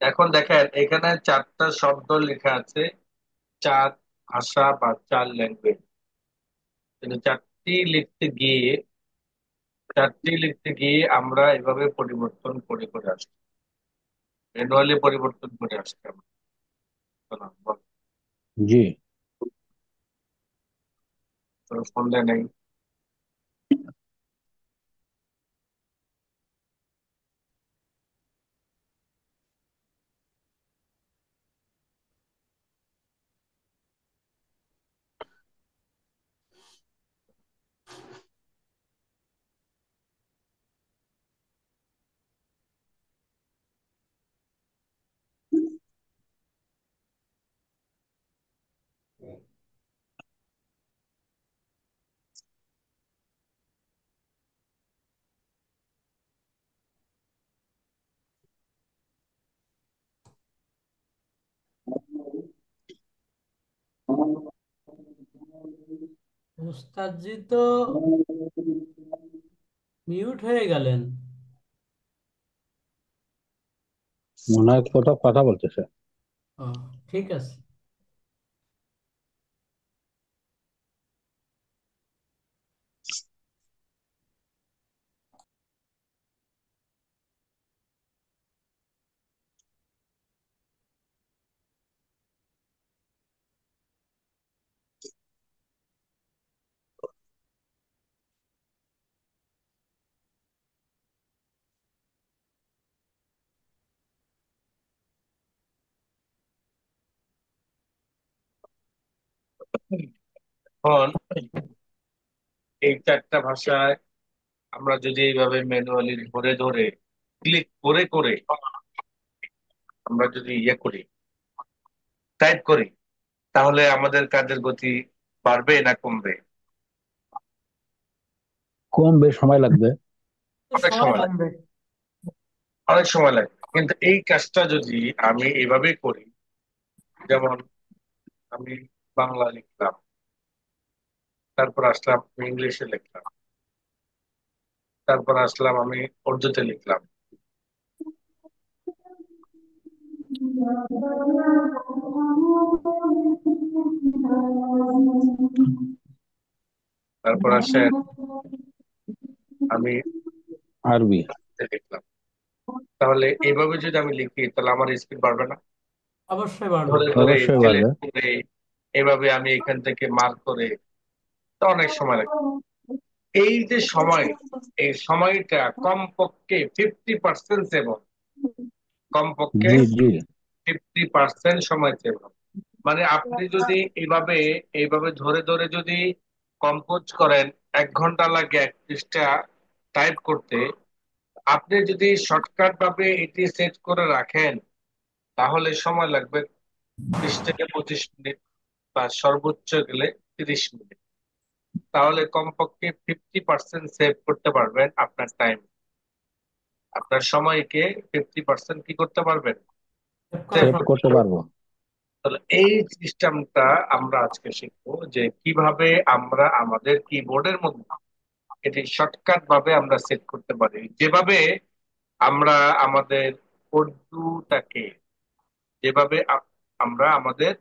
এখন দেখেন এখানে চারটা শব্দ লেখা আছে, চার ভাষা বা চার ল্যাঙ্গুয়েজ। কিন্তু চারটি লিখতে গিয়ে আমরা এভাবে পরিবর্তন করে করে আসছি, ম্যানুয়ালি পরিবর্তন করে আসছি আমরা। না, জি। ফোন দেয় নাই। ওস্তাদজি তো মিউট হয়ে গেলেন। মনে হয় কোথাও কথা বলতেছে। ও, ঠিক আছে। এখন এই চারটা ভাষায় আমরা যদি এইভাবে ম্যানুয়ালি ধরে ধরে ক্লিক করে করে আমরা যদি ইয়ে করি, টাইপ করি, তাহলে আমাদের কাজের গতি বাড়বে না কমবে? কম বেশ সময় লাগবে। তো অনেক সময় সময় লাগবে, লাগবে। অনেক সময় লাগবে। কিন্তু এই কাজটা যদি আমি এভাবে করি, যেমন আমি বাংলা লিখলাম, তারপর আসলাম আমি ইংলিশে লিখলাম, তারপর আসলাম আমি উর্দুতে লিখলাম, তারপর আসেন আমি আরবি। লিখলাম। তাহলে এইভাবে যদি আমি লিখি তাহলে আমার স্পিড বাড়বে না? অবশ্যই বাড়বে। ধরে ধরে অবশ্যই পারবে। সিলেক্ট করে এভাবে আমি এখান থেকে মার্ক করে, তো অনেক সময় লাগে। এই যে সময়, এই সময়টা কমপক্ষে 50% সেভ হবে। কমপক্ষে জি জি। 50% সময় সেভ হবে। মানে আপনি যদি এইভাবে এইভাবে ধরে ধরে যদি কম্পোজ করেন, 1 ঘন্টা লাগে 1 পৃষ্ঠা টাইপ করতে। আপনি যদি শর্টকাট ভাবে এটি সেট করে রাখেন, তাহলে সময় লাগবে 20 থেকে 25 মিনিট, বা সর্বোচ্চ গেলে 30 মিনিট। তাহলে কমপক্ষে 50% সেভ করতে পারবেন আপনার টাইম, আপনার সময়কে 50% কি করতে পারবেন, সেভ করা সেভ সেভ করতে করতে পারবেন। পারবো। তাহলে এই সিস্টেমটা আমরা আজকে শিখবো, যে কিভাবে আমরা আমাদের কিবোর্ডের মধ্যে এটি শর্টকাট ভাবে আমরা সেট করতে পারি। যেভাবে আমরা আমাদের উর্দুটাকে, যেভাবে আমরা আমাদের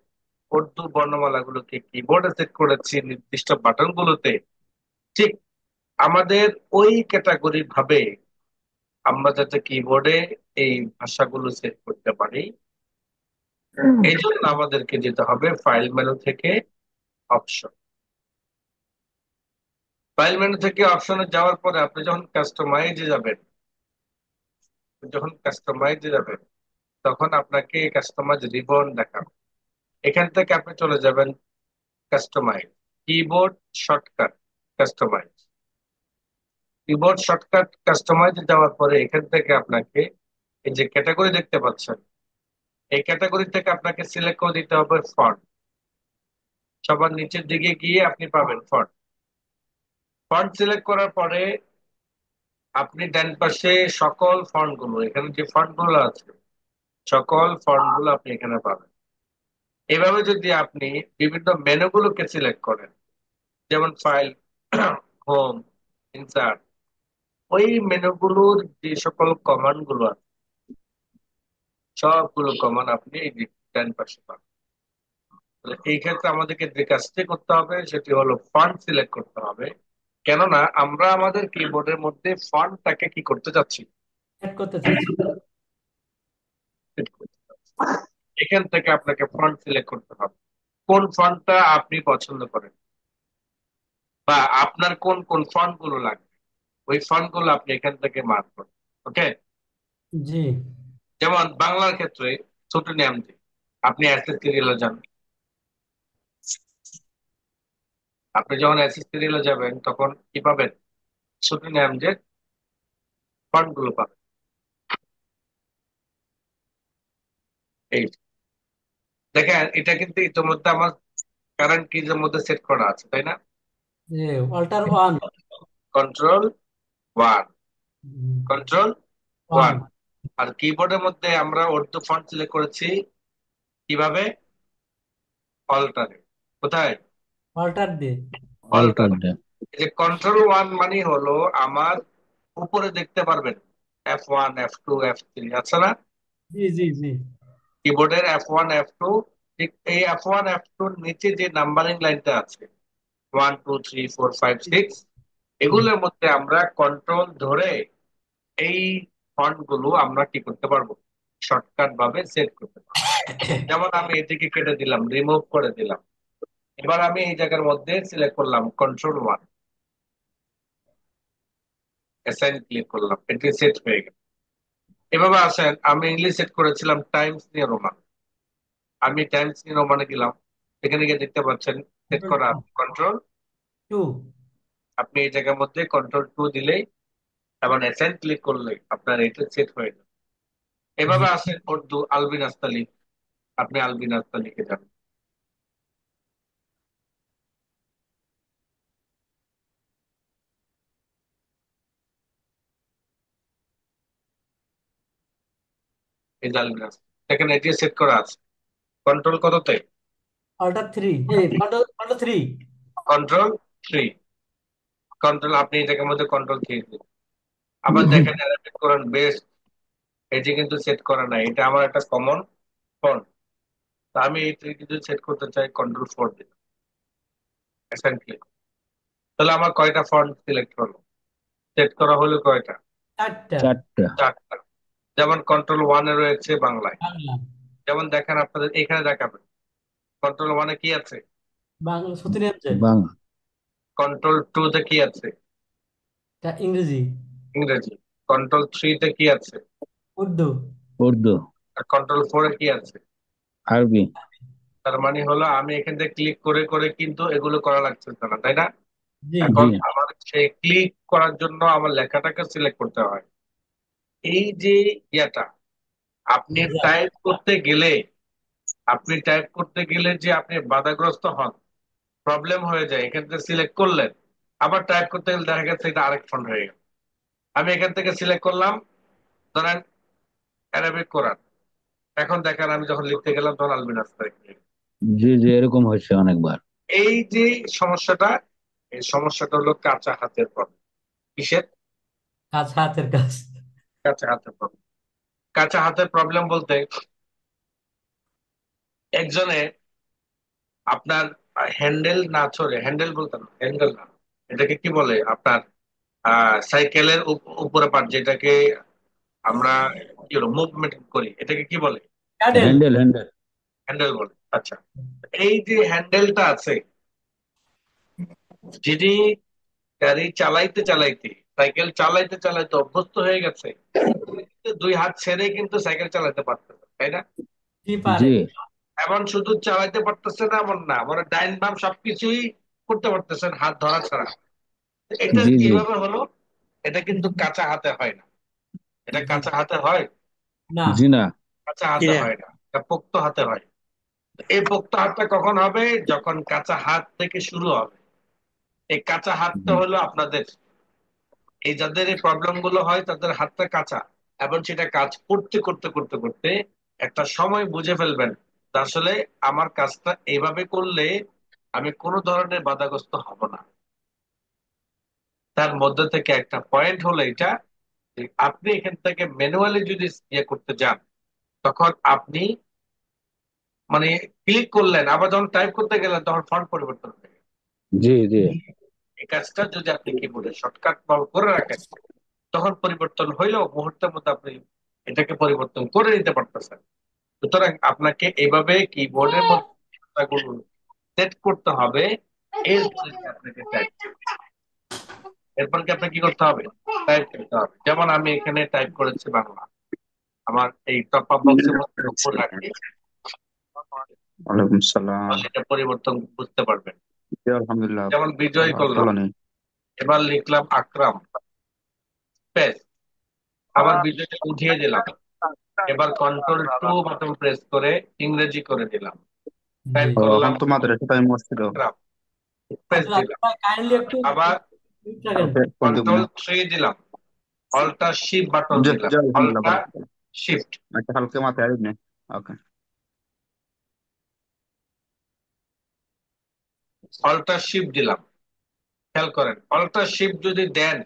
উর্দু বর্ণমালাগুলোকে কিবোর্ডে সেট করেছি নির্দিষ্ট বাটন গুলোতে, ঠিক আমাদের ওই ক্যাটাগরি ভাবে আমরা যাতে কিবোর্ডে এই ভাষাগুলো সেট করতে পারি, এই জন্য আমাদেরকে যেতে হবে ফাইল মেনু থেকে অপশন। ফাইল মেনু থেকে অপশনে যাওয়ার পরে আপনি যখন কাস্টমাইজে যাবেন, তখন আপনাকে কাস্টমাইজ রিবন দেখাবে। এখান থেকে আপনি চলে যাবেন customize, keyboard shortcut customize. Keyboard shortcut কাস্টমাইজে যাওয়ার পরে এখান থেকে আপনাকে এই যে ক্যাটাগরি দেখতে পাচ্ছেন, এই ক্যাটাগরি থেকে আপনাকে সিলেক্ট করে দিতে হবে ফন্ট। সবার নিচের দিকে গিয়ে আপনি পাবেন ফন্ট। ফন্ট সিলেক্ট করার পরে আপনি ডান পাশে সকল ফন্ট গুলো, এখানে যে ফন্ট গুলো আছে সকল ফন্ট গুলো আপনি এখানে পাবেন। এভাবে যদি আপনি বিভিন্ন মেনুগুলোকে সিলেক্ট করেন, যেমন ফাইল, হোম, ইনসার্ট, ওই মেনুগুলোর যে সকল কমান্ড গুলো আছে সবগুলো কমন, আপনি এই ডান পাশে পাবেন। তাহলে এই ক্ষেত্রে আমাদেরকে যে কাজটি করতে হবে সেটি হলো ফন্ট সিলেক্ট করতে হবে। কেননা আমরা আমাদের কিবোর্ডের মধ্যে ফন্টটাকে কি করতে যাচ্ছি, অ্যাড করতে চাচ্ছি। Set করতে যাচ্ছি। এখান থেকে আপনাকে ফন্ট সিলেক্ট করতে হবে কোন ফন্টটা আপনি পছন্দ করেন, বা আপনার কোন কোন ফন্ট গুলো লাগবে, ওই ফন্ট গুলো আপনি এখান থেকে মার্ক করেন। ওকে। জি যেমন বাংলার ক্ষেত্রে ছোট নাম দিয়ে আপনি অ্যাসেস সিরিয়ালে যান। আপনি যখন অ্যাসেস সিরিয়ালে যাবেন তখন কি পাবেন, ছোট নাম যে ফন্ট গুলো পাবেন। এই দেখেন, এটা কিন্তু ইতিমধ্যে আমার কারেন্ট কিজের মধ্যে সেট করা আছে, তাই না? জি alter one. Control one, control one. One. আর কিবোর্ডের মধ্যে আমরা উর্দু ফন্ট সিলেক্ট করেছি কিভাবে, অল্টারে। কোথায়, অল্টার দিয়ে। অল্টার অল্টারে। ডে। এই যে কন্ট্রোল ওয়ান মানে হলো আমার উপরে দেখতে পারবেন F1 F2 F3 আছে না, জি জি জি কিবোর্ডের F1 F2। ঠিক এই F1 F2 নিচে যে নাম্বারিং লাইনটা আছে 1 2 3 4 5 6, হুম। এগুলোর মধ্যে আমরা কন্ট্রোল ধরে এই ফন্ট গুলো আমরা কি করতে পারবো, শর্টকাট ভাবে সেট করতে পারবো। যেমন আমি এটিকে কেটে দিলাম, রিমুভ করে দিলাম। এবার আমি এই জায়গার মধ্যে সিলেক্ট করলাম কন্ট্রোল ওয়ান, অ্যাসাইন ক্লিক করলাম, এটি সেট হয়ে গেল। এভাবে আসেন, আমি ইংলিশ সেট করেছিলাম টাইমস নিউ রোমান, আমি টাইমস নিউ রোমানে গেলাম, এখানে গিয়ে দেখতে পাচ্ছেন সেট কন্ট্রোল করা কন্ট্রোল। টু। আপনি এই জায়গার মধ্যে কন্ট্রোল টু দিলেই এবং অ্যাসাইন ক্লিক করলে আপনার এটা সেট হয়ে যাবে। জি এভাবে আসেন উর্দু আলবিন আস্তালি, আপনি আলবিন আস্তা লিখে যান। এই যে আলবিন আস্তা, দেখেন এটি সেট করা আছে কন্ট্রোল কততে, অল্টার থ্রি। এই control control three. Control three. Control আপনি এই জায়গার মধ্যে কন্ট্রোল থ্রি দিন। আবার দেখেন অ্যারাবিক কোরআন বেস্ট, এটি কিন্তু সেট করা নাই, এটা আমার একটা কমন ফন্ট। আমি এই থ্রি যদি সেট করতে চাই কন্ট্রোল ফোর দিন, অ্যাসাইন ক্লিক। তাহলে আমার কয়টা ফন্ট সিলেক্ট হলো, সেট করা হলো কয়টা, চারটা। চারটা। চারটা। যেমন কন্ট্রোল ওয়ানে রয়েছে বাংলায়, বাংলা। যেমন দেখেন আপনাদের এখানে দেখাবেন কন্ট্রোল ওয়ানে কি আছে, বাংলা সত্যি আছে। বাংলা। কন্ট্রোল টু তে কি আছে, এটা ইংরেজি। ইংরেজি। কন্ট্রোল থ্রি তে কি আছে, উর্দু। উর্দু। আর কন্ট্রোল ফোরে কি আছে। আরবি। তার মানে হলো আমি এখান থেকে ক্লিক করে করে কিন্তু এগুলো করা লাগছে না, তাই না? জি এখন জি আমার সেই ক্লিক করার জন্য আমার লেখাটাকে সিলেক্ট করতে হয়। এই যে ইয়াটা, আপনি জি টাইপ করতে গেলে, আপনি টাইপ করতে গেলে যে আপনি বাধাগ্রস্ত হন, প্রবলেম হয়ে যায়, এখান থেকে সিলেক্ট করলেন, আবার টাইপ করতে গেলে দেখা গেছে এটা আরেক ফন্ট হয়ে গেল। আমি এখান থেকে সিলেক্ট করলাম, ধরেন অ্যারাবিক কোরআন, এখন দেখেন আমি যখন লিখতে গেলাম তখন আলবিন আসতে জি জি, এরকম হয়েছে অনেকবার। এই যে সমস্যাটা, এই সমস্যাটা হলো কাঁচা হাতের প্রবলেম। কিসের, কাজ হাতের কাজ। কাঁচা হাতের প্রবলেম। কাঁচা হাতের প্রবলেম বলতে একজনে আপনার হ্যান্ডেল না ছড়ে, হ্যান্ডেল বলতে না, হ্যান্ডেল না, এটাকে কি বলে আপনার সাইকেলের উপরে পার্ট যেটাকে আমরা কি হলো মুভমেন্ট করি, এটাকে কি বলে, প্যাডেল। Handle handle. হ্যান্ডেল বলে। আচ্ছা, এই যে হ্যান্ডেলটা আছে, যিনি গাড়ি চালাইতে চালাইতে, সাইকেল চালাইতে চালাইতে অভ্যস্ত হয়ে গেছে, কিন্তু দুই হাত ছেড়ে কিন্তু সাইকেল চালাতে পারতেছে, তাই না? কি পারে। জি এমন শুধু চালাইতে পারতেছে না এমন না, মানে ডাইন বাম সবকিছুই করতে পারতেছেন হাত ধরা ছাড়া। এটা জি জি। কিভাবে হলো, এটা কিন্তু কাঁচা হাতে হয় না। এটা জি কাঁচা হাতে হয়, না। জি না। কাঁচা হাতে হয় না, এটা পোক্ত হাতে হয়। এই পোক্ত হাতটা কখন হবে, যখন কাঁচা হাত থেকে শুরু হবে। এই কাঁচা হাতটা জি হলো আপনাদের, এই যাদের এই প্রবলেম গুলো হয় তাদের হাতটা কাঁচা, এবং সেটা কাজ করতে করতে করতে করতে একটা সময় বুঝে ফেলবেন তা আসলে আমার কাজটা এইভাবে করলে আমি কোনো ধরনের বাধাগ্রস্ত হব না। তার মধ্যে থেকে একটা পয়েন্ট হলো এটা, যে আপনি এখান থেকে ম্যানুয়ালি যদি ইয়ে করতে যান, তখন আপনি মানে ক্লিক করলেন, আবার যখন টাইপ করতে গেলেন তখন ফন্ট পরিবর্তন হয়ে গেল। জি জি। এই কাজটা যদি আপনি কিবোর্ডে শর্টকাট করে রাখেন, তখন পরিবর্তন হইলেও মুহূর্তের মধ্যে আপনি এটাকে পরিবর্তন করে নিতে পারতেছেন। সুতরাং আপনাকে এইভাবে কিবোর্ডের মধ্যে কথাগুলো সেট করতে হবে। এরপরে কি আপনাকে টাইপ, এরপর কি আপনাকে কি করতে হবে, টাইপ করতে হবে। যেমন আমি এখানে টাইপ করেছি বাংলা, আমার এই টপ আপ বক্সের মধ্যে উপর রাখি, ওয়ালাইকুম সালাম। তাহলে এটা পরিবর্তন বুঝতে পারবেন। জি, আলহামদুলিল্লাহ। যেমন বিজয় করলাম, খোলা নেই। এবার লিখলাম আকরাম, স্পেস, আবার বিজয়টা উঠিয়ে দিলাম। এবার কন্ট্রোল 2 বাটন প্রেস করে ইংরেজি করে দিলাম, জি। টাইপ ও, এখন করলাম তো মাদ্রাসা টাইম আসছিল। আকরাম, স্পেস আচ্ছা দিলাম। আপনারা কাইন্ডলি একটু আবার mute রাখেন। কালকে ফোন দিব না। কন্ট্রোল 3 দিলাম, অল্টার শিফট বাটন জি দিলাম, জি, আলহামদুলিল্লাহ অল্টার ভালো। শিফট, আচ্ছা, কালকে মাথায় আসবে না। ওকে। অল্টার শিফট দিলাম। খেয়াল করেন, অল্টার শিফট যদি দেন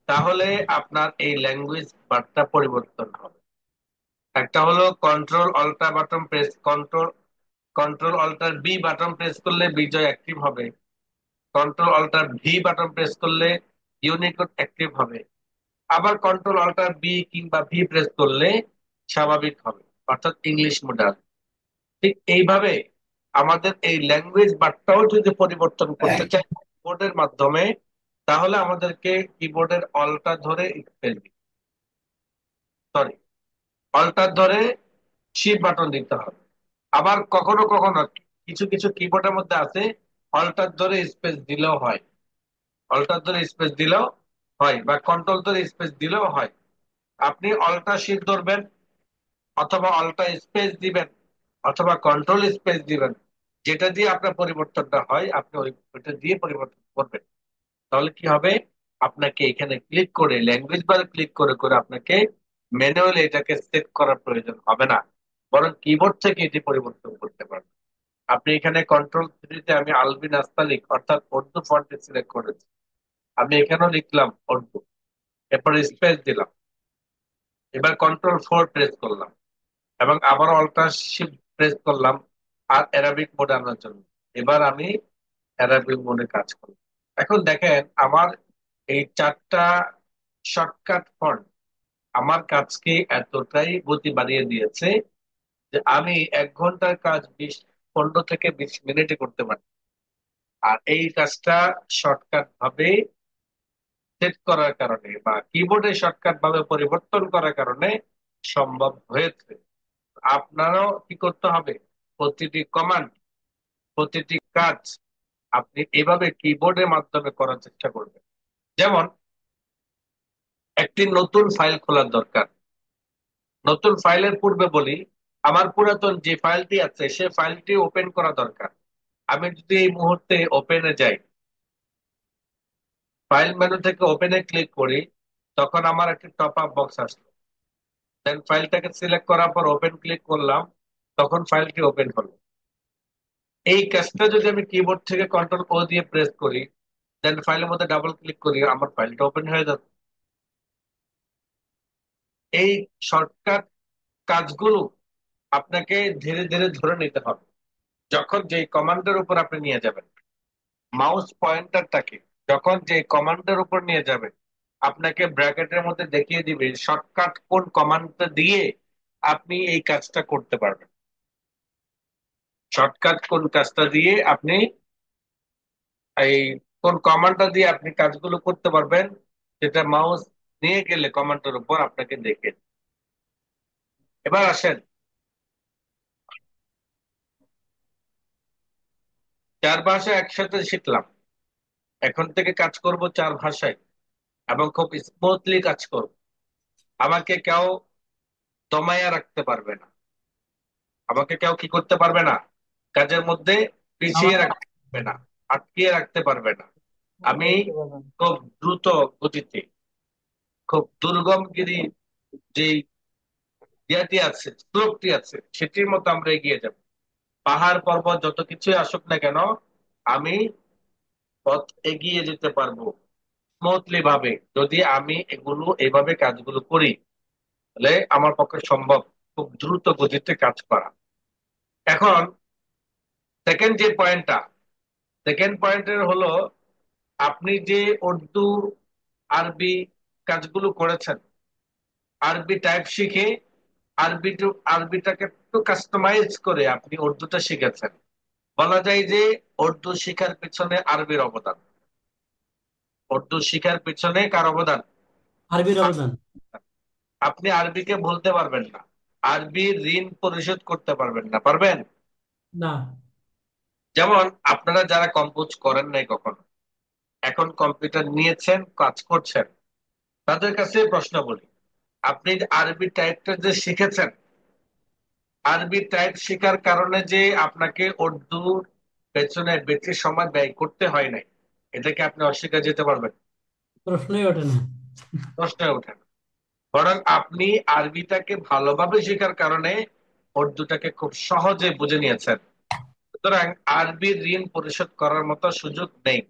তাহলে আপনার এই ল্যাঙ্গুয়েজ বারটা পরিবর্তন হবে। একটা হলো control alt button press, control alt B button press করলে বিজয় অ্যাক্টিভ হবে, control alt V button press করলে ইউনিকোড অ্যাক্টিভ হবে, আবার কন্ট্রোল অল্টার বি কিংবা ভি প্রেস করলে স্বাভাবিক হবে, অর্থাৎ ইংলিশ মোডে। ঠিক এইভাবে আমাদের এই ল্যাঙ্গুয়েজ বারটাও যদি পরিবর্তন করতে চাই কিবোর্ডের মাধ্যমে, তাহলে আমাদেরকে কিবোর্ডের অল্টার ধরে স্পেস, সরি, অল্টার ধরে শিফট বাটন দিতে হবে। আবার কখনো কখনো কিছু কিছু কিবোর্ডের মধ্যে আছে অল্টার ধরে স্পেস দিলেও হয়, অল্টার ধরে স্পেস দিলেও হয়, বা কন্ট্রোল ধরে স্পেস দিলেও হয়। আপনি অল্টার শিফট ধরবেন, অথবা অল্টার স্পেস দিবেন, অথবা কন্ট্রোল স্পেস দিবেন, যেটা দিয়ে আপনার পরিবর্তনটা হয় আপনি ওইটা দিয়ে পরিবর্তন করবেন। তাহলে কি হবে, আপনাকে এখানে ক্লিক করে ল্যাঙ্গুয়েজ বারে ক্লিক করে করে আপনাকে ম্যানুয়ালি এটাকে সেট করার প্রয়োজন হবে না, বরং কিবোর্ড থেকে এটি পরিবর্তন করতে পারবেন। আপনি এখানে কন্ট্রোল 3 তে আমি আলবিন নাস্তালিক অর্থাৎ উর্দু ফন্টে সিলেক্ট করেছি, আমি এখানেও লিখলাম উর্দু, এরপর স্পেস দিলাম, এবার কন্ট্রোল 4 প্রেস করলাম এবং আবার অল্টার শিফট প্রেস করলাম আর অ্যারাবিক মোডে আনার জন্য। এবার আমি অ্যারাবিক মোডে কাজ করলাম। এখন দেখেন আমার এই 4টা শর্টকাট ফন্ট আমার কাজকে এতটাই গতি বাড়িয়ে দিয়েছে যে আমি 1 ঘন্টার কাজ 15 থেকে 20 মিনিটে করতে পারি। আর এই কাজটা শর্টকাট ভাবে সেট করার কারণে বা কিবোর্ডে শর্টকাট ভাবে পরিবর্তন করার কারণে সম্ভব হয়েছে। আপনারও কি করতে হবে, প্রতিটি কমান্ড, প্রতিটি কাজ আপনি এভাবে কিবোর্ডের মাধ্যমে করার চেষ্টা করবেন। যেমন একটি নতুন ফাইল খোলার দরকার, নতুন ফাইলের পূর্বে বলি আমার পুরাতন যে ফাইলটি আছে সে ফাইলটি ওপেন করা দরকার। আমি যদি এই মুহূর্তে ওপেনে যাই, ফাইল মেনু থেকে ওপেনে ক্লিক করি, তখন আমার একটি টপ আপ বক্স আসলো। দেন ফাইলটাকে সিলেক্ট করার পর ওপেন ক্লিক করলাম, তখন ফাইলটি ওপেন হলো। এই কাজটা যদি আমি কিবোর্ড থেকে কন্ট্রোল 'ও' দিয়ে প্রেস করি, দেন ফাইলের মধ্যে ডাবল ক্লিক করি, আমার ফাইলটা ওপেন হয়ে যাবে। এই শর্টকাট কাজগুলো আপনাকে ধীরে ধীরে ধরে নিতে হবে। যখন যে কমান্ডের উপর আপনি নিয়ে যাবেন মাউস পয়েন্টারটাকে, যখন যে কমান্ডের উপর নিয়ে যাবেন আপনাকে ব্র্যাকেটের মধ্যে দেখিয়ে দিবে শর্টকাট কোন কমান্ডটা দিয়ে আপনি এই কাজটা করতে পারবেন, শর্টকাট কোন কাজটা দিয়ে আপনি এই কোন কমান্ডটা দিয়ে আপনি কাজগুলো করতে পারবেন, সেটা মাউস নিয়ে গেলে কমান্ডের উপর আপনাকে দেখে। এবার আসেন, 4 ভাষা একসাথে শিখলাম, এখন থেকে কাজ করব 4 ভাষায় এবং খুব স্মুথলি কাজ করব। আমাকে কেউ দমায়া রাখতে পারবে না, আমাকে কেউ কি করতে পারবে না, কাজের মধ্যে পিছিয়ে আমাকে রাখতে পারবে না, আটকিয়ে রাখতে পারবে না। আমি বলতে পারবেন। খুব দ্রুত গতিতে, খুব দুর্গমগিরি যে ইয়াটি আছে, স্লোপটি আছে, সেটির মতো আমরা এগিয়ে যাব। পাহাড় পর্বত যত কিছুই আসুক না কেন, আমি পথ এগিয়ে যেতে পারবো স্মুথলি ভাবে, যদি আমি এগুলো এইভাবে কাজগুলো করি, তাহলে আমার পক্ষে সম্ভব। খুব দ্রুত গতিতে কাজ করা। এখন সেকেন্ড যে পয়েন্টটা, সেকেন্ড পয়েন্টের হলো আপনি যে উর্দু আরবি কাজগুলো করেছেন, আরবি টাইপ শিখে আরবিটাকে একটু কাস্টমাইজ করে আপনি উর্দুটা শিখেছেন। বলা যায় যে উর্দু শিখার পিছনে আরবির অবদান। উর্দু শিখার পিছনে কার অবদান? আরবির অবদান। আপনি আরবিকে বলতে পারবেন না, আরবির ঋণ পরিশোধ করতে পারবেন না, পারবেন? না। যেমন আপনারা যারা কম্পোজ করেন নাই কখনো, এখন কম্পিউটার নিয়েছেন, কাজ করছেন, তাদের কাছে প্রশ্ন বলি, আপনি যে আরবি টাইপটা যে শিখেছেন, আরবি টাইপ শেখার কারণে যে আপনাকে উর্দুর পেছনে বেশি সময় ব্যয় করতে হয় নাই, এটাকে আপনি অস্বীকার যেতে পারবেন? প্রশ্নই ওঠে না। প্রশ্নই ওঠে না। বরং আপনি আরবিটাকে ভালোভাবে শেখার কারণে উর্দুটাকে খুব সহজে বুঝে নিয়েছেন। সুতরাং আরবির ঋণ পরিশোধ করার মতো সুযোগ নেই,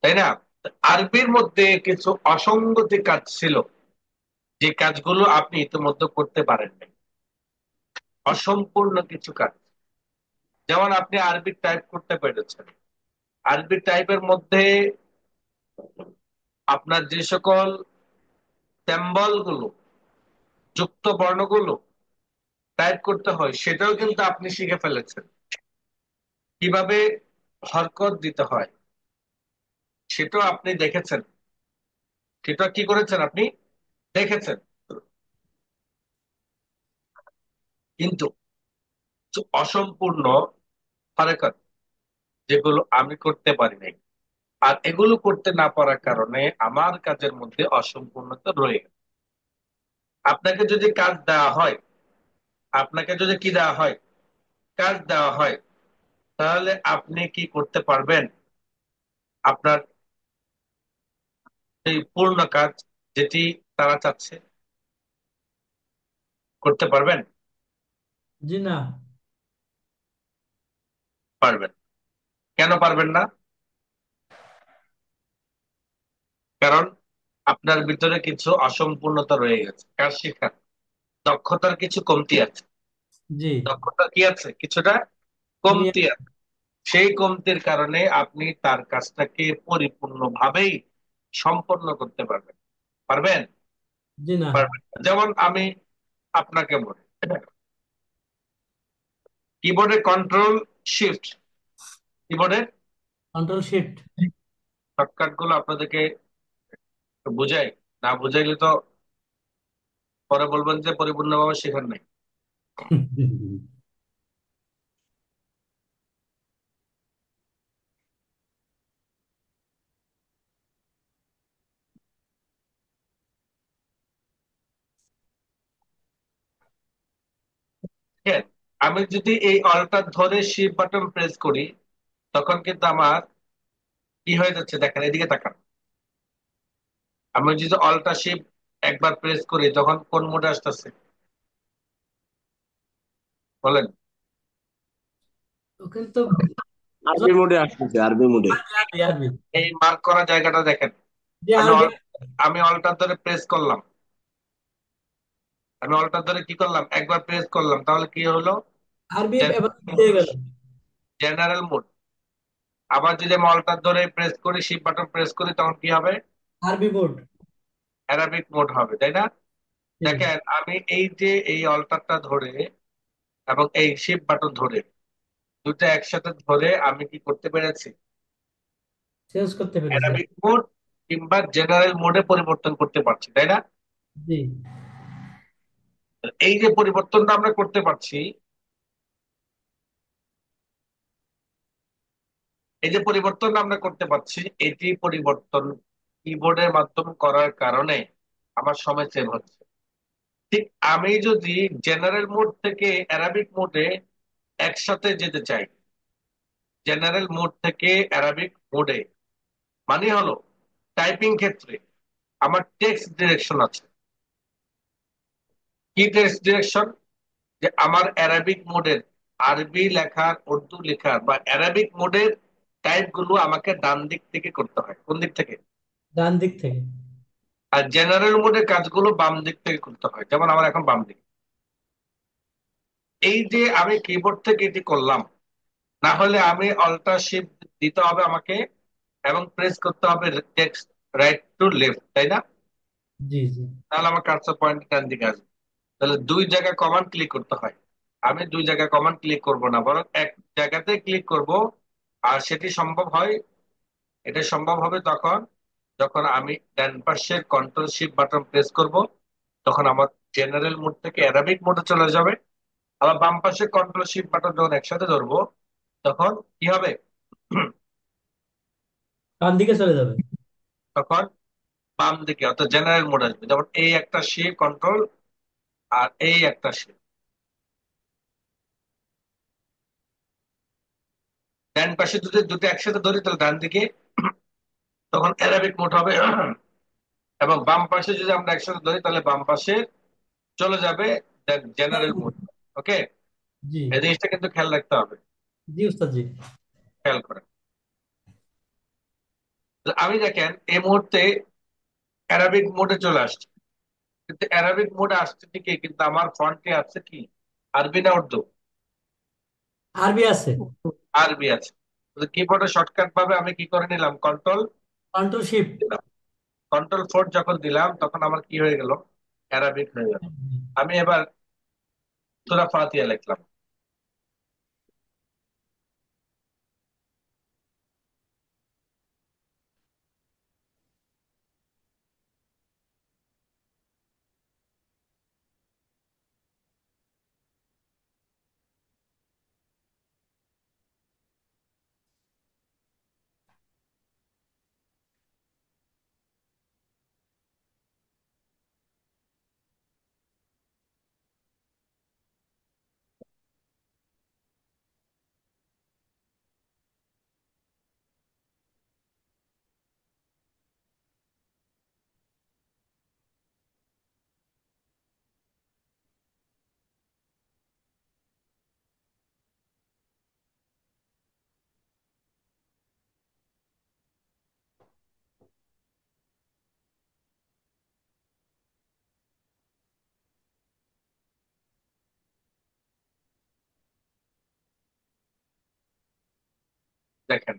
তাই না? আরবির মধ্যে কিছু অসঙ্গতি কাজ ছিল, যে কাজগুলো আপনি ইতিমধ্যে করতে পারেন নাই, অসম্পূর্ণ কিছু কাজ। যেমন আপনি আরবি টাইপ করতে পেরেছেন, আরবি টাইপের মধ্যে আপনার যে সকল সিম্বল গুলো, যুক্ত বর্ণগুলো টাইপ করতে হয়, সেটাও কিন্তু আপনি শিখে ফেলেছেন। কিভাবে হরকত দিতে হয় সেটাও আপনি দেখেছেন, সেটা কি করেছেন আপনি দেখেছেন। কিন্তু কিছু অসম্পূর্ণ হরকত যেগুলো আমি করতে পারি নাই, আর এগুলো করতে না পারার কারণে আমার কাজের মধ্যে অসম্পূর্ণতা রয়ে গেছে। আপনাকে যদি কাজ দেওয়া হয়, আপনাকে যদি কি দেওয়া হয়, কাজ দেওয়া হয়, তাহলে আপনি কি করতে পারবেন? আপনার এই পূর্ণ কাজ যেটি তারা চাচ্ছে করতে পারবেন? জি না। পারবেন। কেন পারবেন না? কারণ আপনার ভিতরে কিছু অসম্পূর্ণতা রয়ে গেছে, কাজ শেখার দক্ষতার কিছু কমতি আছে। জি। দক্ষতা কি আছে? কিছুটা কমি। কমতি আছে। সেই কমতির কারণে আপনি তার কাজটাকে পরিপূর্ণভাবেই সম্পন্ন করতে পারবেন। পারবেন? জি না। পারবেন না। যেমন আমি আপনাকে বলি, কিবোর্ডে কন্ট্রোল শিফট, কিবোর্ডে কন্ট্রোল শিফট। শর্টকাট গুলো আপনাদেরকে বুঝাই, না বুঝাইলে তো পরে বলবেন যে পরিপূর্ণভাবে শেখার নাই। হ্যাঁ, আমি যদি এই অলটা ধরে শিফট বাটন প্রেস করি, তখন কিন্তু আমার কি হয়ে যাচ্ছে দেখেন, এদিকে তাকান। আমি যদি অলটা শিফট একবার প্রেস করি, তখন কোন মোডে আসতেছে বলেন? ওখানে তো আরবি মোডে আসতেছে, আরবি মোডে। আরবি আরবি। এই মার্ক করা জায়গাটা দেখেন। যে আমি আরবি। আমি অলটা ধরে প্রেস করলাম, আমি অলটা ধরে কি করলাম, একবার প্রেস করলাম, তাহলে কি হলো? আরবি এবার হয়ে গেল। General mode. আবার যদি আমি অলটা ধরে প্রেস করি, শিফট বাটন প্রেস করি, তখন কি হবে? আরবি বোর্ড। অ্যারাবিক মোড হবে, তাই না? জি। দেখেন আমি এই যে এই অল্টারটা ধরে এবং এই শিফট বাটন ধরে, দুটো একসাথে ধরে আমি কি করতে পেরেছি? চেঞ্জ করতে পেরেছি। অ্যারাবিক মোড কিংবা জেনারেল মোডে পরিবর্তন করতে পারছি, তাই না? জি। এই যে পরিবর্তনটা আমরা করতে পারছি, এই যে পরিবর্তন আমরা করতে পারছি, এটি পরিবর্তন কিবোর্ডের মাধ্যমে করার কারণে আমার সময় সেভ হচ্ছে। ঠিক আমি যদি জেনারেল মোড থেকে অ্যারাবিক মোডে একসাথে যেতে চাই, জেনারেল মোড থেকে অ্যারাবিক মোডে, মানে হলো টাইপিং ক্ষেত্রে আমার টেক্সট ডিরেকশন আছে। কি টেক্সট ডিরেকশন? যে আমার অ্যারাবিক মোডের আরবি লেখার, উর্দু লেখার বা অ্যারাবিক মোডের টাইপ গুলো আমাকে ডান দিক থেকে করতে হয়। কোন দিক থেকে? ডান দিক থেকে। আর জেনারেল মোডের কাজগুলো বাম দিক থেকে করতে হয়। যেমন আমার এখন বাম দিক, এই যে আমি কিবোর্ড থেকে এটি করলাম, না হলে আমি অল্টার শিফট দিতে হবে আমাকে এবং প্রেস করতে হবে টেক্সট রাইট টু লেফট, তাই না? জি জি। তাহলে আমার কার্সর পয়েন্ট ডান দিকে আসবে। তাহলে দুই জায়গায় কমান্ড ক্লিক করতে হয়। আমি দুই জায়গায় কমান্ড ক্লিক করব না, বরং এক জায়গাতে ক্লিক করব। আর সেটি সম্ভব হয়, এটা সম্ভব হবে তখন যখন আমি ডান পাশের কন্ট্রোল শিফট বাটন প্রেস করব, তখন আমার জেনারেল মোড থেকে অ্যারাবিক মোডে চলে যাবে। আবার বাম পাশে কন্ট্রোল শিফট বাটন যখন একসাথে ধরবো, তখন কি হবে? ডান দিকে চলে যাবে। তখন বাম দিকে অর্থাৎ জেনারেল মোড আসবে। যেমন এই একটা শিফট কন্ট্রোল আর এই একটা শিফট, ডান পাশে দুটো দুটো একসাথে ধরি তাহলে ডান দিকে, তখন অ্যারাবিক মোড হবে। এবং বাম পাশে যদি আমরা একসাথে ধরি তাহলে বাম পাশে চলে যাবে জেনারেল মোড। ওকে, জি এই জিনিসটা কিন্তু খেয়াল রাখতে হবে। জি উস্তাদ জি। খেয়াল করেন। তো আমি দেখেন এই মুহূর্তে অ্যারাবিক মোডে চলে আসছে, কিন্তু অ্যারাবিক মোডে আসছে ঠিকই, কিন্তু আমার ফন্টে আছে কি আরবি না উর্দু? আরবি আছে। আরবি আছে। কিবোর্ডে শর্টকাট ভাবে আমি কি করে নিলাম, কন্ট্রোল কন্ট্রোল শিফট। দিলাম। কন্ট্রোল ফোর যখন দিলাম তখন আমার কি হয়ে গেল, অ্যারাবিক হয়ে গেল। আমি এবার সূরা ফাতিহা লিখলাম। দেখেন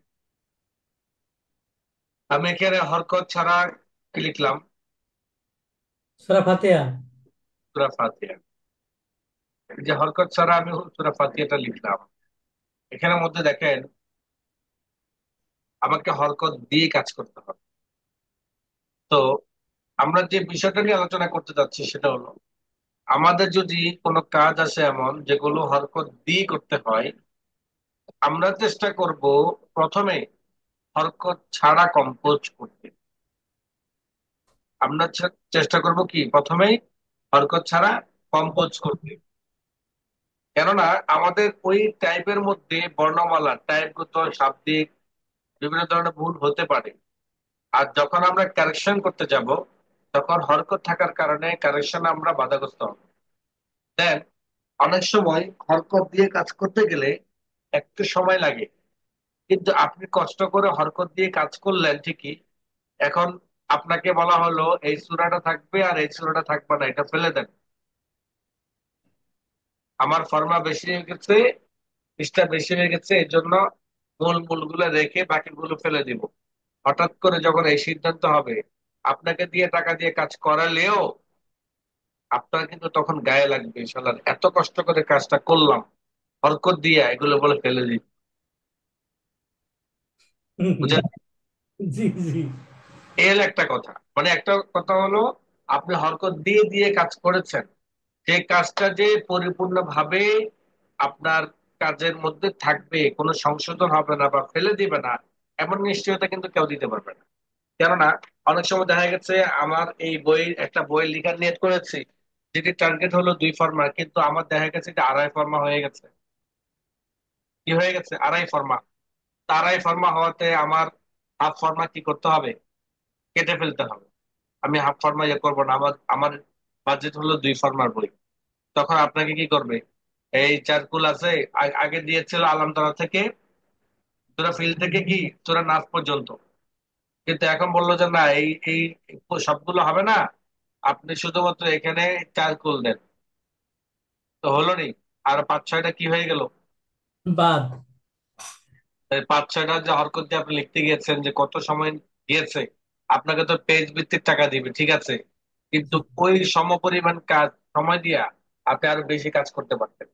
আমি এখানে হরকত ছাড়া কি লিখলাম, সূরা ফাতিহা। সূরা ফাতিহা। এই যে হরকত ছাড়া আমি সূরা ফাতিহাটা লিখলাম, এখানের মধ্যে দেখেন আমাকে হরকত দিয়ে কাজ করতে হবে। তো আমরা যে বিষয়টা নিয়ে আলোচনা করতে যাচ্ছি সেটা হলো, আমাদের যদি কোনো কাজ আসে এমন যেগুলো হরকত দিয়ে করতে হয়, আমরা চেষ্টা করব প্রথমে হরকত ছাড়া কম্পোজ করতে। আমরা চেষ্টা করব কি প্রথমেই হরকত ছাড়া কম্পোজ করতে। কেননা আমাদের ওই টাইপের মধ্যে বর্ণমালা টাইপগত শাব্দিক বিভিন্ন ধরনের ভুল হতে পারে। আর যখন আমরা কারেকশন করতে যাব, তখন হরকত থাকার কারণে কারেকশন আমরা বাধাগ্রস্ত হব। দেন অনেক সময় হরকত দিয়ে কাজ করতে গেলে একটু সময় লাগে, কিন্তু আপনি কষ্ট করে হরকত দিয়ে কাজ করলেন ঠিকই। এখন আপনাকে বলা হলো এই সূরাটা থাকবে আর এই সূরাটা থাকবে না, এটা ফেলে দেন। আমার ফর্মা বেশি হয়ে গেছে, পৃষ্ঠা বেশি হয়ে গেছে, এই জন্য মূল মূল গুলো রেখে বাকিগুলো ফেলে দিব। হঠাৎ করে যখন এই সিদ্ধান্ত হবে, আপনাকে দিয়ে টাকা দিয়ে কাজ করালেও আপনার কিন্তু তখন গায়ে লাগবে, শালার এত কষ্ট করে কাজটা করলাম, হরকত দিয়ে এগুলো বলে ফেলে দিই। বুঝলেন? জি জি। এর একটা কথা, মানে একটা কথা হলো আপনি হরকত দিয়ে দিয়ে কাজ করেছেন, সেই কাজটা যে পরিপূর্ণভাবে আপনার কাজের মধ্যে থাকবে, কোনো সংশোধন হবে না বা ফেলে দিবে না, এমন নিশ্চয়তা কিন্তু কেউ দিতে পারবে না। কেননা অনেক সময় দেখা গেছে আমার এই বই, একটা বই লেখার নিয়ত করেছি, যেটি টার্গেট হলো 2 ফরমা, কিন্তু আমার দেখা গেছে এটা 2.5 ফরমা হয়ে গেছে। কি হয়ে গেছে? 2.5 ফরমা। 2.5 ফরমা হওয়াতে আমার হাফ ফরমা কি করতে হবে, কেটে ফেলতে হবে। আমি হাফ ফরমা ইয়ে করবো না, আমার আমার বাজেট হলো 2 ফরমার বই। তখন আপনাকে কি করবে, এই চারকুল আছে, আগে দিয়েছিল আলমতলা থেকে তোরা ফিল্ড থেকে কি তোরা নাচ পর্যন্ত, কিন্তু এখন বললো যে না, এই এই সবগুলো হবে না, আপনি শুধুমাত্র এখানে চারকুল দেন। তো হলো নি, আর 5-6টা কি হয়ে গেল? বাদ। এই 5-6টা যে হরকত দিয়ে আপনি লিখতে গিয়েছেন, যে কত সময় গিয়েছে, আপনাকে তো পেজ ভিত্তিক টাকা দিবে, ঠিক আছে, কিন্তু জি ওই সমপরিমাণ কাজ সময় দিয়া আপনি আরো বেশি কাজ করতে পারতেন।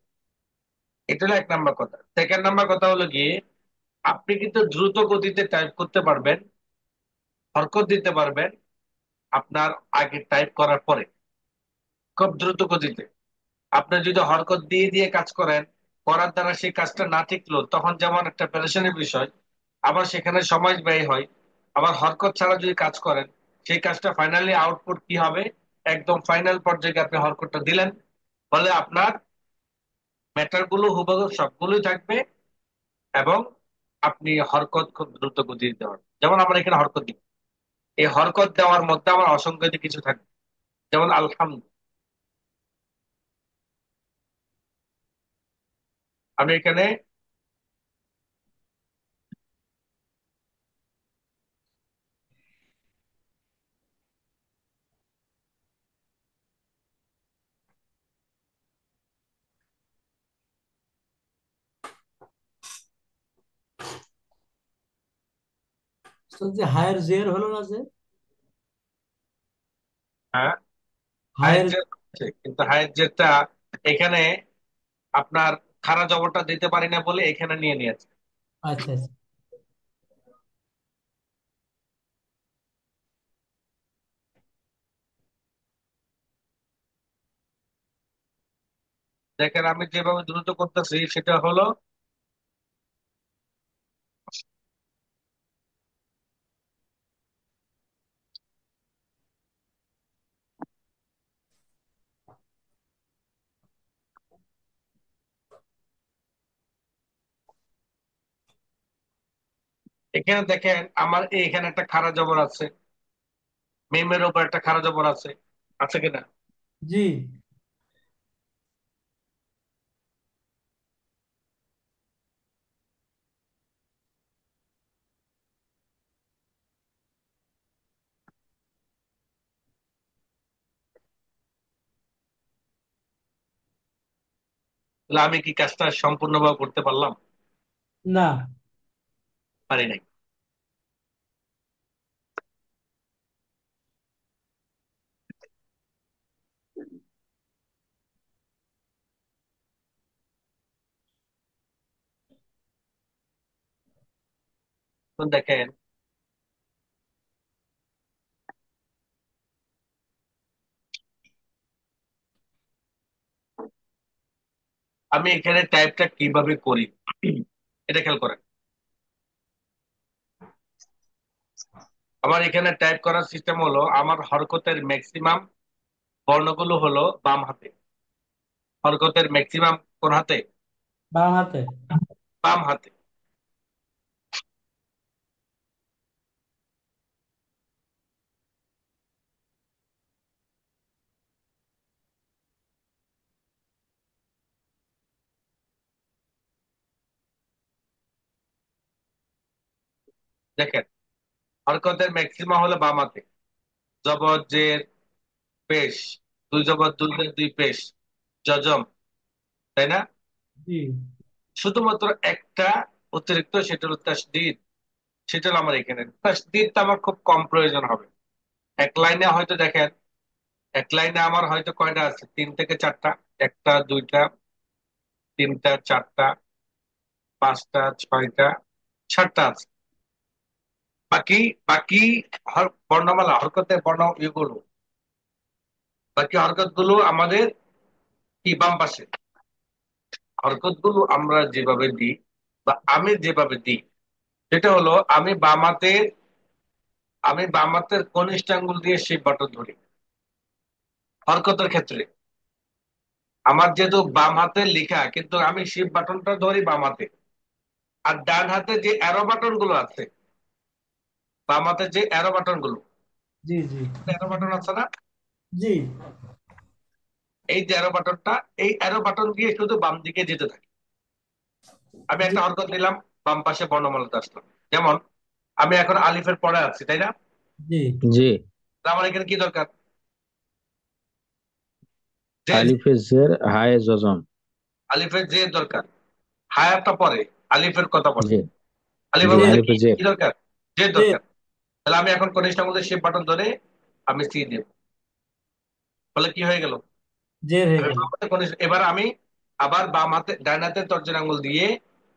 এটা হলো 1 নাম্বার কথা। সেকেন্ড নাম্বার কথা হলো গিয়ে, আপনি কিন্তু দ্রুত গতিতে টাইপ করতে পারবেন, হরকত দিতে পারবেন আপনার আগে টাইপ করার পরে, খুব দ্রুত গতিতে। আপনি যদি হরকত দিয়ে দিয়ে কাজ করেন, করার দ্বারা সেই কাজটা না টিকলো, তখন যেমন একটা পেরেশানির বিষয়, আবার সেখানে সময় ব্যয় হয়। আবার হরকত ছাড়া যদি কাজ করেন, সেই কাজটা ফাইনালি আউটপুট কি হবে, একদম ফাইনাল পর্যায়ে আপনি হরকতটা দিলেন, ফলে আপনার ম্যাটার গুলো হুবহু সবগুলোই থাকবে, এবং আপনি হরকত খুব দ্রুত গতিতে দিতে পারবেন। যেমন আমরা এখানে হরকত দিই, এই হরকত দেওয়ার মধ্যে আমার অসংখ্য কিছু থাকবে, যেমন আলহামদুলিল্লাহ। আমি এখানে তো যে হায়ার জের হলো না যে হ্যাঁ, হায়ের হায়ার। জের আছে, কিন্তু হায়ের জেরটা এখানে আপনার খাড়া জবরটা দিতে পারি না বলে এখানে নিয়ে নিয়েছে। আচ্ছা আচ্ছা। দেখেন আমি যেভাবে দ্রুত করতেছি সেটা হলো, এখানে দেখেন আমার এখানে একটা খাড়া জবর আছে, মিমের উপর একটা খাড়া জবর আছে, আছে কিনা? জি তাহলে আমি কি কাজটা সম্পূর্ণভাবে করতে পারলাম? না। পারি নাই। তো দেখেন আমি এখানে টাইপটা কিভাবে করি, এটা খেয়াল করেন। আমার এখানে টাইপ করার সিস্টেম হলো, আমার হরকতের ম্যাক্সিমাম বর্ণগুলো হলো বাম হাতে। হরকতের ম্যাক্সিমাম কোন হাতে? বাম হাতে। বাম হাতে। দেখেন হরকতের ম্যাক্সিমাম হলো বাম হাতে। জবর জের পেশ, দুই জবর দুই জের দুই পেশ, জজম, তাই না? জি শুধুমাত্র একটা অতিরিক্ত, সেটা হলো তাসদিদ। সেটা হলো আমার এখানে তাসদিদটা আমার খুব কম প্রয়োজন হবে। এক লাইনে হয়তো দেখেন, এক লাইনে আমার হয়তো কয়টা আছে, 3 থেকে 4টা, একটা দুইটা তিনটা চারটা পাঁচটা ছয়টা সাতটা আছে। বাকি বাকি বর্ণমালা হরকতের বর্ণ ইয়েগুলো, বাকি হরকত গুলো আমাদের কি বাম পাশে। হরকত গুলো আমরা যেভাবে দিই বা আমি যেভাবে দিই, সেটা হলো আমি বাম হাতের কনিষ্ঠ আঙ্গুল দিয়ে শিপ বাটন ধরি হরকতের ক্ষেত্রে। আমার যেহেতু বাম হাতে লেখা, কিন্তু আমি শিপ বাটনটা ধরি বাম হাতে। আর ডান হাতে যে অ্যারো বাটন গুলো আছে, বাম হাতে যে অ্যারো বাটন গুলো, জি জি অ্যারো বাটন আছে না, জি। এই যে অ্যারো বাটনটা, এই অ্যারো বাটন দিয়ে শুধু বাম দিকে যেতে থাকে। আমি জি একটা হরকত দিলাম, বাম পাশে বর্ণমালাতে আসলাম। যেমন আমি এখন আলিফের পরে আছি, তাই না? জি জি। তাহলে আমার এখানে কি দরকার? যে আলিফে জের হায়ে জজম। আলিফের যে দরকার, হায়ারটা পরে, আলিফের কথা বলে। জি জি আলিফের মধ্যে কি আলিফে জের। কি দরকার? যে যে দরকার। তাহলে আমি এখন কনিষ্ঠ আঙুলের শিফট বাটন ধরে আমি সি দেব, ফলে কি হয়ে গেল? জের হয়ে আমি গেল। বাম হাতে এবার আমি আবার বাম হাতে ডান হাতের তর্জনী আঙুল দিয়ে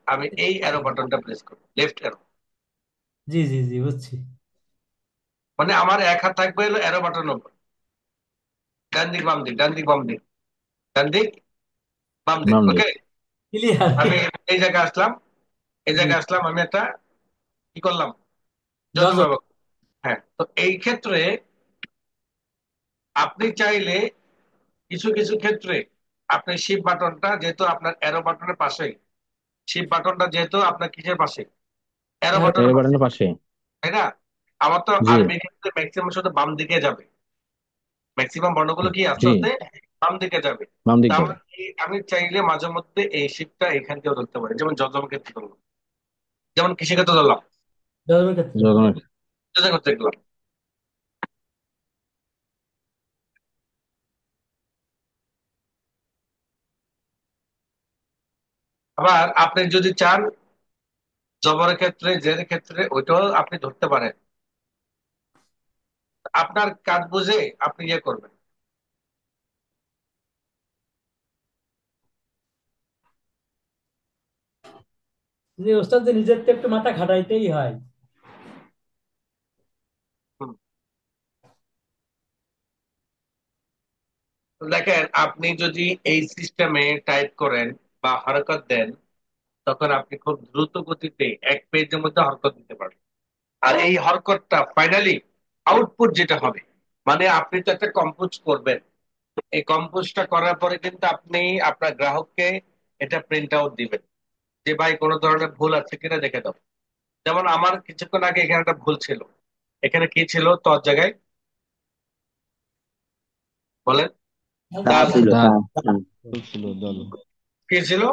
আমি এই অ্যারো বাটনটা প্রেস করব, লেফট অ্যারো। জি জি জি, বুঝছি। মানে আমার এক হাত থাকবে হলো অ্যারো বাটনের উপর, ডান দিক বাম দিক, ডান দিক বাম দিক, ডান দিক বাম দিক, বাম দিক। ওকে। ক্লিয়ার। আমি এই জায়গায় আসলাম, এই জি, জায়গায় আসলাম, আমি একটা কি করলাম, যজম যজম। ব্যবহার। হ্যাঁ, তো এই ক্ষেত্রে আপনি চাইলে কিছু কিছু ক্ষেত্রে আপনি শিফট বাটনটা যেহেতু আপনার অ্যারো বাটনের পাশে, শিফট বাটনটা যেহেতু আপনার কিসের পাশে, অ্যারো এরকম। বাটনের এর পাশে, বাটনের পাশে। তাই না? আমার তো জি আরবি ক্ষেত্রে ম্যাক্সিমাম শুধু বাম দিকে যাবে, ম্যাক্সিমাম বর্ণগুলো কি আস্তে জি আস্তে বাম দিকে যাবে। বাম তা দিক যাবে। আমার আমি চাইলে মাঝে মধ্যে এই শিফটটা এখান থেকেও ধরতে পারি, যেমন যজম ক্ষেত্রে ধরলাম, যেমন কৃষি ক্ষেত্রে ধরলাম, যজমের ক্ষেত্রে। যখন যজম ক্ষেত্রে দেখলাম। আবার আপনি যদি চান জবরের ক্ষেত্রে, জের ক্ষেত্রে ওইটাও আপনি ধরতে পারেন, আপনার কাজ বুঝে আপনি ইয়ে করবেন। যে ওস্তাদ যে নিজের তো একটু মাথা খাটাইতেই হয়। হুম। তো দেখেন, আপনি যদি এই সিস্টেমে টাইপ করেন বা হরকত দেন, তখন আপনি খুব দ্রুত গতিতে এক পেজের মধ্যে হরকত দিতে পারবেন। আর এই হরকতটা ফাইনালি আউটপুট যেটা হবে, মানে আপনি তো একটা কম্পোজ করবেন, এই কম্পোজটা করার পরে কিন্তু আপনি আপনার গ্রাহককে এটা প্রিন্ট আউট দিবেন, যে ভাই কোনো ধরনের ভুল আছে কিনা দেখে দাও। যেমন আমার কিছুক্ষণ আগে এখানে একটা ভুল ছিল, এখানে কি ছিল তোর জায়গায়, বলেন? তা ডাল। ছিল তা। দাল। হুম, ছিল দাল। কি ছিল?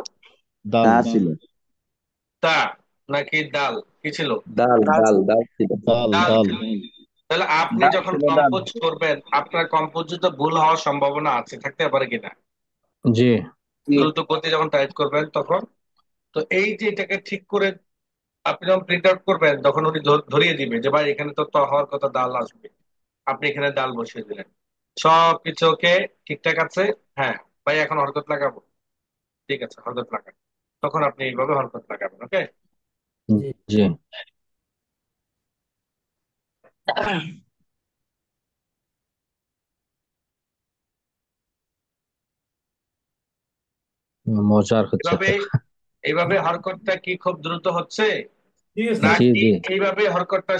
দাল তা দাল ছিল। তা নাকি ডাল? কি ছিল? দাল দাল দাল ছিল। দাল ডাল দাল। ছিল। তাহলে আপনি দাল যখন ছিল দাল। কম্পোজ করবেন, আপনার কম্পোজ তো ভুল হওয়ার সম্ভাবনা আছে, থাকতে পারে কিনা, জি জি। দ্রুত গতি যখন টাইপ করবেন তখন। তো এই যে এটাকে ঠিক করে আপনি যখন প্রিন্ট আউট করবেন, তখন উনি ধরিয়ে দিবে যে ভাই এখানে তো হওয়ার কথা ডাল আসবে, আপনি এখানে ডাল বসিয়ে দিলেন, সব কিছু ওকে, ঠিকঠাক আছে। হ্যাঁ ভাই, এখন হরকত লাগাবো, ঠিক আছে হরকত লাগান। তখন আপনি এইভাবে হরকত লাগাবেন, ওকে। জি। জি। মজার হচ্ছে এভাবে তো। এইভাবে হরকতটা কি খুব দ্রুত হচ্ছে, ঠিক আছে। জি নাকি জি এইভাবে হরকতটা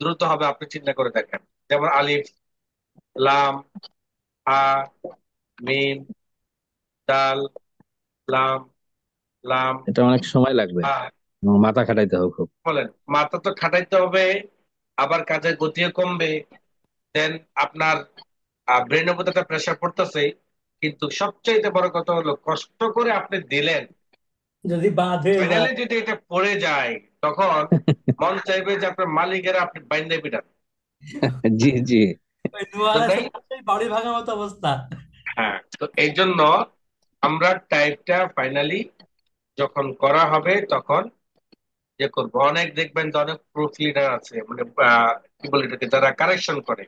দ্রুত হবে? আপনি চিন্তা করে দেখেন, যেমন আলিফ, লাম, হা, মিম, দাল, লাম, লাম, এটা অনেক সময় লাগবে, হা। মাথা খাটাইতে হবে খুব। বলেন, মাথা তো খাটাইতে হবে, আবার কাজের গতিও কমবে, দেন আপনার ব্রেনের উপর একটা প্রেশার পড়তেছে। কিন্তু সবচেয়ে বড় কথা হলো, কষ্ট করে আপনি দিলেন, যদি বাঁধে ফাইনালি যায়। যদি এটা পড়ে যায়, তখন মন চাইবে যে আপনার মালিকেরা আপনি বাইন্দে পিটান। জি জি ওই বুঝলেন দুয়ারে নাই? সে বাড়ি ভাঙার মতো অবস্থা। হ্যাঁ, তো এই জন্য আমরা টাইপটা ফাইনালি যখন করা হবে তখন যে করবো, অনেক দেখবেন যে অনেক প্রুফ লিডার আছে, মানে কি বলে এটাকে, যারা কারেকশন করে,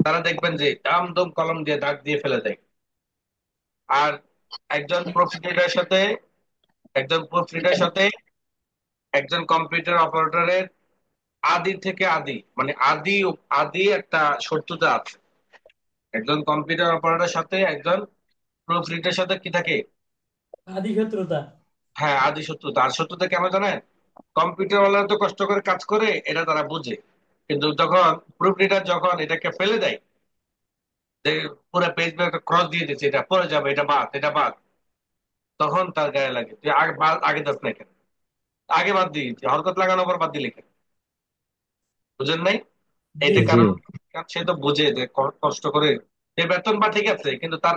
তারা দেখবেন যে দাম দম কলম দিয়ে দাগ দিয়ে ফেলে দেয়। আর একজন প্রুফ লিডারের সাথে, একজন প্রুফ লিডারের সাথে একজন কম্পিউটার অপারেটরের আদি থেকে আদি, মানে আদি আদি একটা শত্রুতা আছে। একজন কম্পিউটার অপারেটরের সাথে একজন প্রুফ লিডারের সাথে কি থাকে? আদি শত্রুতা। হ্যাঁ, আদি শত্রুতা। আর শত্রুতা কেমন জানেন? কম্পিউটার ওয়ালা তো কষ্ট করে কাজ করে, এটা তারা বুঝে, কিন্তু যখন প্রুফ রিডার যখন এটাকে ফেলে দেয়, যে পুরো পেজ একটা ক্রস দিয়ে দিচ্ছে, এটা পড়ে যাবে, এটা বাদ, এটা বাদ, তখন তার গায়ে লাগে, তুই আগে আগে দাস না কেন, আগে বাদ দিয়েছি, হরকত লাগানোর পর বাদ দিলে কেন? বুঝেন নাই? জি এইটা জি কারণ, সে তো বুঝে যে কষ্ট করে, সে বেতন বা ঠিক আছে, কিন্তু তার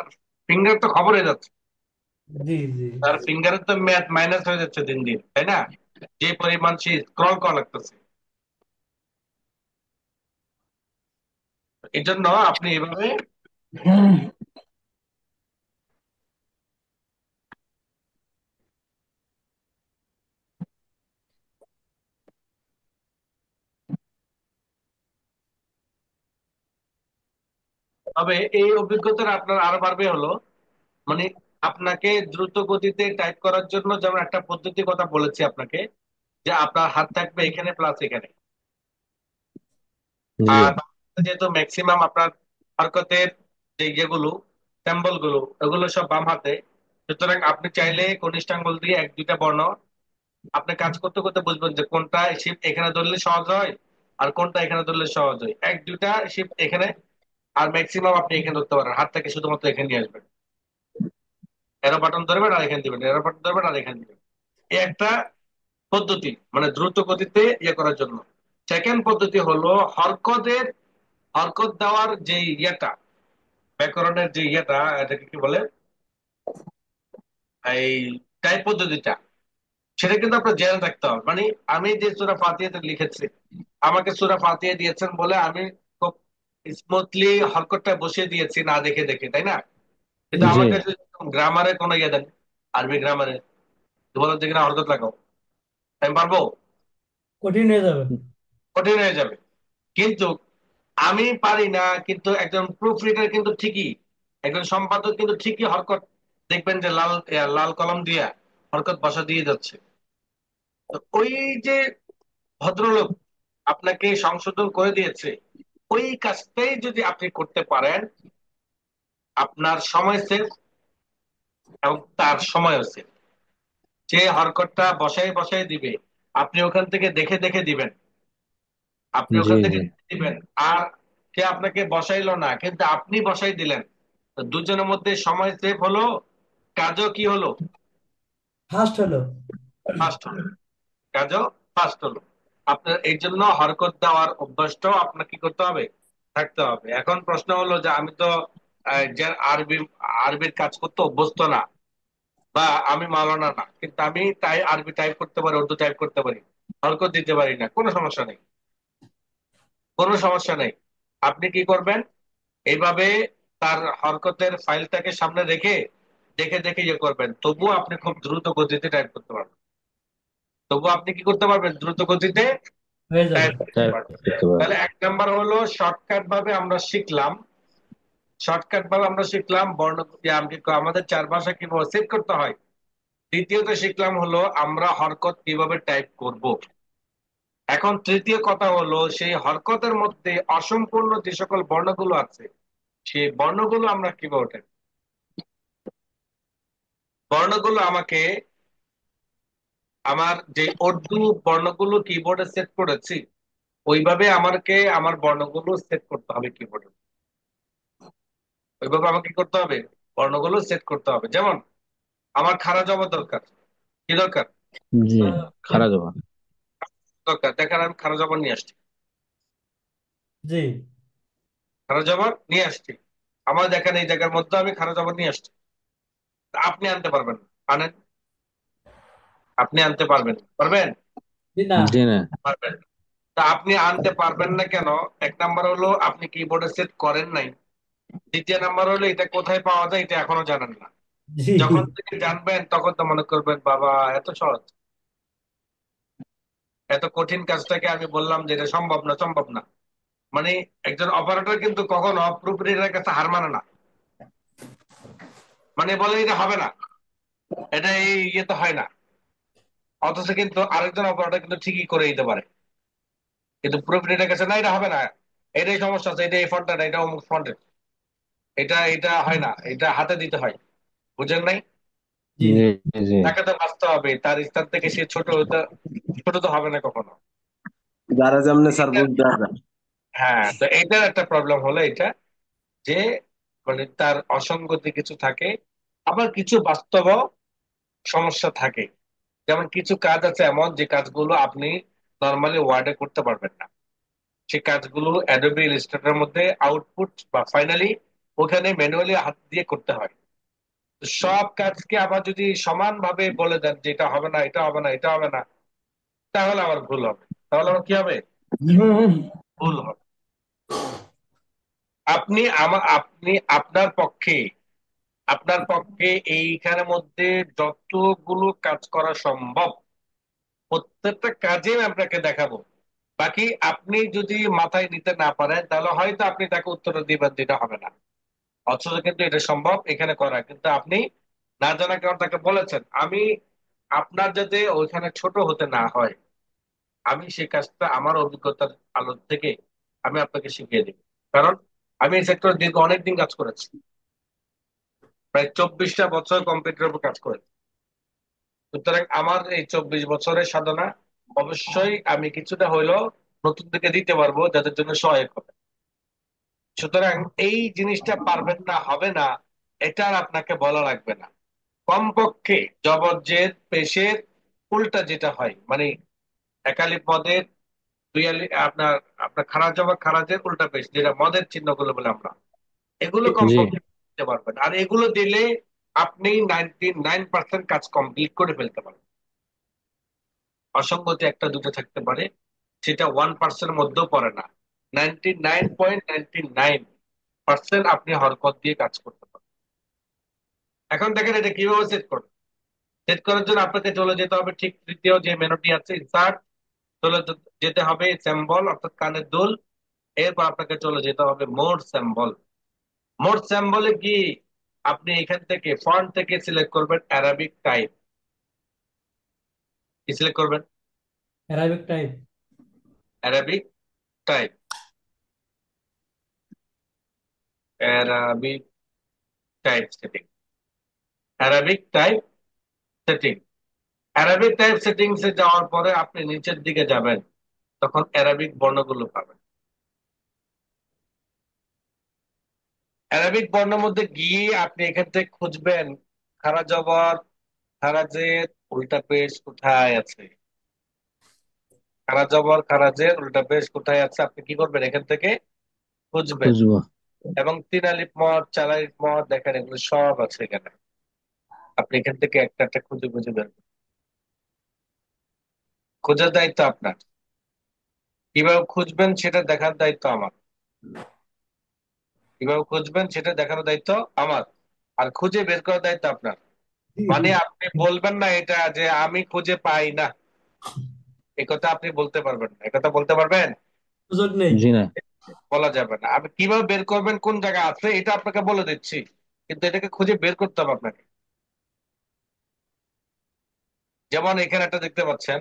ফিঙ্গার তো খবর হয়ে যাচ্ছে, জি জি। তার ফিঙ্গারের তো ম্যাথ মাইনাস হয়ে যাচ্ছে দিন দিন, তাই না? যে পরিমাণ সে স্ক্রল করা লাগতেছে। এই জন্য আপনি এভাবে তবে এই অভিজ্ঞতা আপনার আরো বাড়বে হলো, মানে আপনাকে দ্রুত গতিতে টাইপ করার জন্য যেমন একটা পদ্ধতির কথা বলেছি আপনাকে, যে আপনার হাত থাকবে এখানে প্লাস এখানে। জি আর যেহেতু ম্যাক্সিমাম আপনার হরকতের যে ইয়েগুলো, সিম্বল গুলো, এগুলো সব বাম হাতে, সুতরাং আপনি চাইলে কনিষ্ঠ আঙ্গুল দিয়ে এক দুইটা বর্ণ আপনি কাজ করতে করতে বুঝবেন যে কোনটা শিফট এখানে ধরলে সহজ হয় আর কোনটা এখানে ধরলে সহজ হয়। এক দুইটা শিফট এখানে, আর ম্যাক্সিমাম আপনি এখানে ধরতে পারেন, হাত থেকে শুধুমাত্র এখানে নিয়ে আসবেন, এরো বাটন ধরবেন আর এখানে দিবেন, এরো বাটন ধরবেন আর এখানে দিবেন। এই একটা পদ্ধতি, মানে দ্রুত গতিতে ইয়ে করার জন্য। সেকেন্ড পদ্ধতি হলো হরকতের, হরকত দেওয়ার যে ইয়েটা, ব্যাকরণের যে ইয়েটা, এটাকে কি বলে, এই টাইপ পদ্ধতিটা, সেটা কিন্তু আপনার জেনে রাখতে হবে। মানে আমি যে সূরা ফাতিহাতে লিখেছি, আমাকে সূরা ফাতিহা দিয়েছেন বলে আমি খুব স্মুথলি হরকতটা বসিয়ে দিয়েছি না দেখে দেখে, তাই না? কিন্তু জি আমাকে যদি গ্রামারে কোনো ইয়ে দেন, আরবি গ্রামারে, বলেন যে কিনা হরকত লাগাও, আমি পারবো? কঠিন হয়ে যাবে। কঠিন হয়ে যাবে। কিন্তু আমি পারি না, কিন্তু একজন প্রুফ রিডার কিন্তু ঠিকই, একজন সম্পাদক কিন্তু ঠিকই হরকত দেখবেন যে লাল লাল কলম দিয়া হরকত বসা দিয়ে যাচ্ছে। তো ওই যে ভদ্রলোক আপনাকে সংশোধন করে দিয়েছে, ওই কাজটাই যদি আপনি করতে পারেন, আপনার সময় সেভ এবং তার সময়ও সেভ। যে হরকতটা বসাই বসাই দিবে, আপনি ওখান থেকে দেখে দেখে দিবেন, আপনি জি ওখান থেকে জি দেখে দিবেন। আর সে আপনাকে বসাইলো না, কিন্তু আপনি বসাই দিলেন। তো দুজনের মধ্যে সময় সেভ হলো, কাজও কি হলো, ফার্স্ট হলো। ফাস্ট হলো, কাজও ফাস্ট হলো। আপনার এই জন্য হরকত দেওয়ার অভ্যাসটাও আপনার কি করতে হবে, থাকতে হবে। এখন প্রশ্ন হলো যে আমি তো যে আরবির কাজ করতে অভ্যস্ত না, বা আমি মাওলানা না, কিন্তু আমি তাই আরবি টাইপ করতে পারি, উর্দু টাইপ করতে পারি, হরকত দিতে পারি না। কোনো সমস্যা নেই, কোনো সমস্যা নেই। আপনি কি করবেন, এইভাবে তার হরকতের ফাইলটাকে সামনে রেখে দেখে দেখে ইয়ে করবেন, তবুও আপনি খুব দ্রুত গতিতে টাইপ করতে পারবেন। তবুও আপনি কি করতে পারবেন, দ্রুত গতিতে হয়ে যাবে। টাইপ করতে টাইপ পারবেন। করতে পারবো। তাহলে এক নাম্বার হলো শর্টকাট ভাবে আমরা শিখলাম, শর্টকাট ভাবে আমরা শিখলাম বর্ণ আমাদের চার ভাষা কিভাবে সেট করতে হয়। দ্বিতীয়ত শিখলাম হলো আমরা হরকত কিভাবে টাইপ করব। এখন তৃতীয় কথা হলো সেই হরকতের মধ্যে অসম্পূর্ণ যে সকল বর্ণগুলো আছে, সেই বর্ণগুলো আমরা কিভাবে টাইপ, বর্ণগুলো আমাকে, আমার যে উর্দু বর্ণগুলো কিবোর্ডে সেট করেছি, ওইভাবে আমাকে আমার বর্ণগুলো সেট করতে হবে কিবোর্ডে, ওইভাবে আমাকে কি করতে হবে, বর্ণগুলো সেট করতে হবে। যেমন আমার খারা জবর দরকার, কি দরকার, জি খারাপ যাবা। দরকার, দেখেন আমি খারা জবর নিয়ে আসছি, জি। খারা জবর নিয়ে আসছি, আমার দেখেন এই জায়গার মধ্যে আমি খারা জবর নিয়ে আসছি। তা আপনি আনতে পারবেন না, আনেন, আপনি আনতে পারবেন না। পারবেন? জি না। জি না। পারবেন না। তা আপনি আনতে পারবেন না কেন? এক নাম্বার হলো আপনি কিবোর্ডে সেট করেন নাই। দ্বিতীয় নাম্বার হলো এটা কোথায় পাওয়া যায় এটা এখনো জানেন না। জি। যখন থেকে জানবেন তখন তো মনে করবেন বাবা এত সহজ, এত কঠিন কাজটাকে আমি বললাম যে এটা সম্ভব না, সম্ভব না। মানে একজন অপারেটর কিন্তু কখনো প্রুফ রিডারের কাছে হার মানে না, মানে বলে এটা হবে না, এটা এই ইয়েতে হয় না। অথচ কিন্তু আরেকজন অপারেটর কিন্তু ঠিকই করে দিতে পারে, কিন্তু প্রুফ রিডারের কাছে না, এটা হবে না, এটাই সমস্যা আছে, এটা এই ফন্টের, এটা অমুক ফন্টের, এটা এটা হয় না, এটা হাতে দিতে হয়। বুঝেন নাই? জি। জি জি তাকে তো বাঁচতে হবে, তার স্থান থেকে সে ছোট হতে, ছোট তো হবে না কখনো। যারা যেমনি স্যার বুঝতে পারে। হ্যাঁ, তো এইটার একটা প্রবলেম হলো এটা, যে মানে তার অসঙ্গতি কিছু থাকে, আবার কিছু বাস্তব সমস্যা থাকে। যেমন কিছু কাজ আছে এমন যে কাজগুলো আপনি নর্মালি ওয়ার্ডে করতে পারবেন না, সেই কাজগুলো অ্যাডোবি ইলাস্ট্রেটরের মধ্যে আউটপুট বা ফাইনালি ওখানে ম্যানুয়ালি হাত দিয়ে করতে হয়। তো সব কাজকে আবার যদি সমানভাবে বলে দেন যে এটা হবে না, এটা হবে না, এটা হবে না, তাহলে আবার ভুল হবে, তাহলে আবার কি হবে, ভুল হবে। আপনি আপনার পক্ষে, আপনার পক্ষে এইখানের মধ্যে যতগুলো কাজ করা সম্ভব প্রত্যেকটা কাজে আমি আপনাকে দেখাবো, বাকি আপনি যদি মাথায় নিতে না পারেন তাহলে হয়তো আপনি তাকে উত্তর দিবেন, দিতে হবে না। অথচ কিন্তু এটা সম্ভব এখানে করা, কিন্তু আপনি না জানা কারণ তাকে বলেছেন। আমি আপনার যাতে ওইখানে ছোট হতে না হয়, আমি সেই কাজটা আমার অভিজ্ঞতার আলো থেকে আমি আপনাকে শিখিয়ে দিব। কারণ আমি এই সেক্টরে দীর্ঘ অনেকদিন কাজ করেছি, প্রায় 24টা বছর কম্পিউটারের উপর কাজ করেছি। সুতরাং আমার এই 24 বছরের সাধনা অবশ্যই আমি কিছুটা হইলেও নতুনদেরকে দিতে পারবো, যাদের জন্য সহায়ক হবে। সুতরাং এই জিনিসটা পারবেন না, হবে না, এটা আর আপনাকে বলা লাগবে না। কমপক্ষে জবর জেদ পেশের উল্টা যেটা হয়, মানে একালিপ মদের আপনার আপনার খারা জবর খারাজের উল্টা পেশ, যেটা মদের চিহ্নগুলো বলে আমরা, এগুলো জি কমপক্ষে দিতে পারবেন। আর এগুলো দিলে আপনি 99% কাজ কমপ্লিট করে ফেলতে পারবেন। অসঙ্গতি একটা দুটো থাকতে পারে, সেটা 1% মধ্যেও পড়ে না। 99.99% আপনি হরকত দিয়ে কাজ করতে পারেন। এখন দেখেন এটা কিভাবে সেট করবেন। সেট করার জন্য আপনাকে চলে যেতে হবে ঠিক তৃতীয় যে মেনুটি আছে, ইনসার্ট। চলে যেতে হবে সিম্বল অর্থাৎ কানের দুল। এরপর আপনাকে চলে যেতে হবে মোড সিম্বল। মোড সিম্বলে কি আপনি এখান থেকে ফন্ট থেকে সিলেক্ট করবেন অ্যারাবিক টাইপ। কি সিলেক্ট করবেন? Arabic type. Arabic type. Arabic type setting. Arabic type setting. Arabic type সেটিংসে যাওয়ার পরে আপনি নিচের দিকে যাবেন, তখন অ্যারাবিক বর্ণগুলো পাবেন। অ্যারাবিক বর্ণের মধ্যে গিয়ে আপনি এখান থেকে খুঁজবেন খারা জবর খারাজের উল্টা পেশ কোথায় আছে। খারা জবর খারাজের উল্টা পেশ কোথায় আছে আপনি কি করবেন, এখান থেকে খুঁজবেন। খুঁজবো। এবং তিন আলিফ মদ, চার আলিফ মদ, দেখেন এগুলো সব আছে এখানে। আপনি এখান থেকে একটা একটা খুঁজে খুঁজে বের করুন। খোঁজার দায়িত্ব আপনার, কিভাবে খুঁজবেন সেটা দেখার দায়িত্ব আমার। কিভাবে খুঁজবেন সেটা দেখানোর দায়িত্ব আমার, আর খুঁজে বের করার দায়িত্ব আপনার। মানে আপনি বলবেন না এটা যে আমি খুঁজে পাই না, একথা আপনি বলতে পারবেন না। একথা বলতে পারবেন? সুযোগ নেই। জি না। বলা যাবে না। আপনি কিভাবে বের করবেন, কোন জায়গায় আছে, এটা আপনাকে বলে দিচ্ছি, কিন্তু এটাকে খুঁজে বের করতে হবে আপনাকে। যেমন এখানে একটা দেখতে পাচ্ছেন,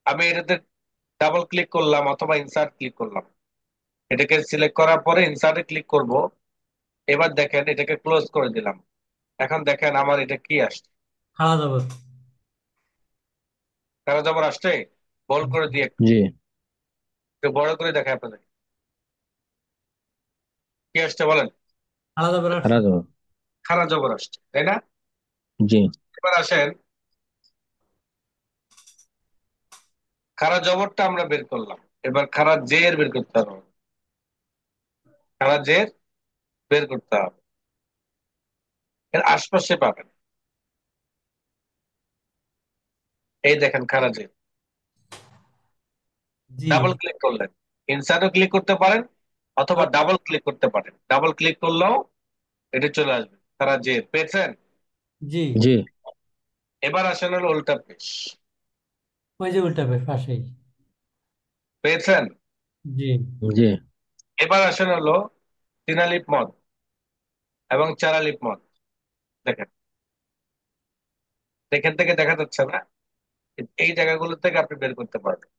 আমি এটাতে ডাবল ক্লিক করলাম অথবা ইনসার্ট ক্লিক করলাম। এটাকে সিলেক্ট করার পরে ইনসার্টে ক্লিক করব। এবার দেখেন এটাকে ক্লোজ করে দিলাম। এখন দেখেন আমার এটা কি আসছে, খাড়া জবর। কারো জবর আসছে। বল করে দিয়ে একটু জি। একটু বড় করে দেখায় আপনাদের কি আসছে বলেন। খাড়া জবর আসছে। খারাপ যাবো। খারা জবর আসছে, তাই না? জি এবার আসেন, খারা জবরটা আমরা বের করলাম, এবার খারা জের বের করতে হবে। খারা জের বের করতে হবে, এর আশপাশে পাবেন। এই দেখেন খারা জের। জি ডাবল ক্লিক করলেন, ইনসার্টও ক্লিক করতে পারেন অথবা ডাবল ক্লিক করতে পারেন। ডাবল ক্লিক করলেও এটা চলে আসবে। খারা জের পেয়েছেন? জি। জি এবার আসেন হলো উল্টা পেশ। ওই যে উল্টা পাশেই। পেয়েছেন? জি জি এবার আসেন হলো তিন আলিফ মদ এবং চার আলিফ মদ। দেখেন এখান থেকে দেখা যাচ্ছে না, এই জায়গাগুলো থেকে আপনি বের করতে পারবেন।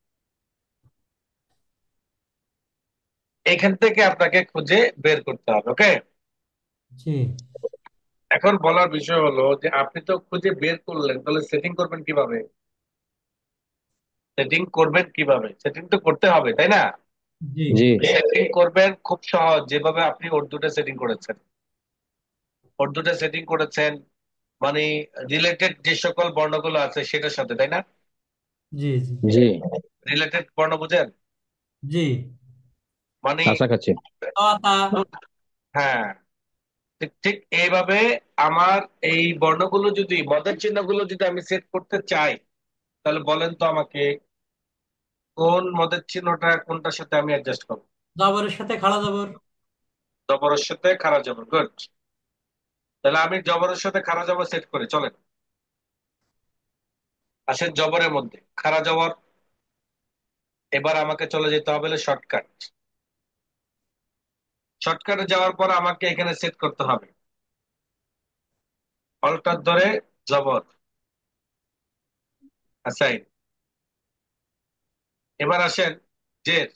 এখান থেকে আপনাকে খুঁজে বের করতে হবে। ওকে, জি। এখন বলার বিষয় হলো যে আপনি তো খুঁজে বের করলেন, তাহলে সেটিং করবেন কিভাবে? সেটিং করবেন কিভাবে? সেটিং তো করতে হবে, তাই না? জি জি সেটিং করবেন খুব সহজ, যেভাবে আপনি উর্দুটা সেটিং করেছেন। উর্দুটা সেটিং করেছেন মানে রিলেটেড যে সকল বর্ণগুলো আছে সেটার সাথে, তাই না? জি জি জি রিলেটেড বর্ণ বুঝেন জি। মানে, কাছাকাছি। তা হ্যাঁ, ঠিক ঠিক এইভাবে আমার এই বর্ণগুলো যদি, মদের চিহ্নগুলো যদি আমি সেট করতে চাই, তাহলে বলেন তো আমাকে কোন মদের চিহ্নটা কোনটার সাথে আমি অ্যাডজাস্ট করবো। জবরের সাথে খাড়া জবর। জবরের সাথে খাড়া জবর, গুড। তাহলে আমি জবরের সাথে খাড়া জবর সেট করি, চলেন। আসেন জবরের মধ্যে খাড়া জবর, এবার আমাকে চলে যেতে হবে শর্টকাট। শর্টকাটে যাওয়ার পর আমাকে এখানে সেট করতে হবে অল্টার ধরে জবর আসাইন। এবার আসেন জের।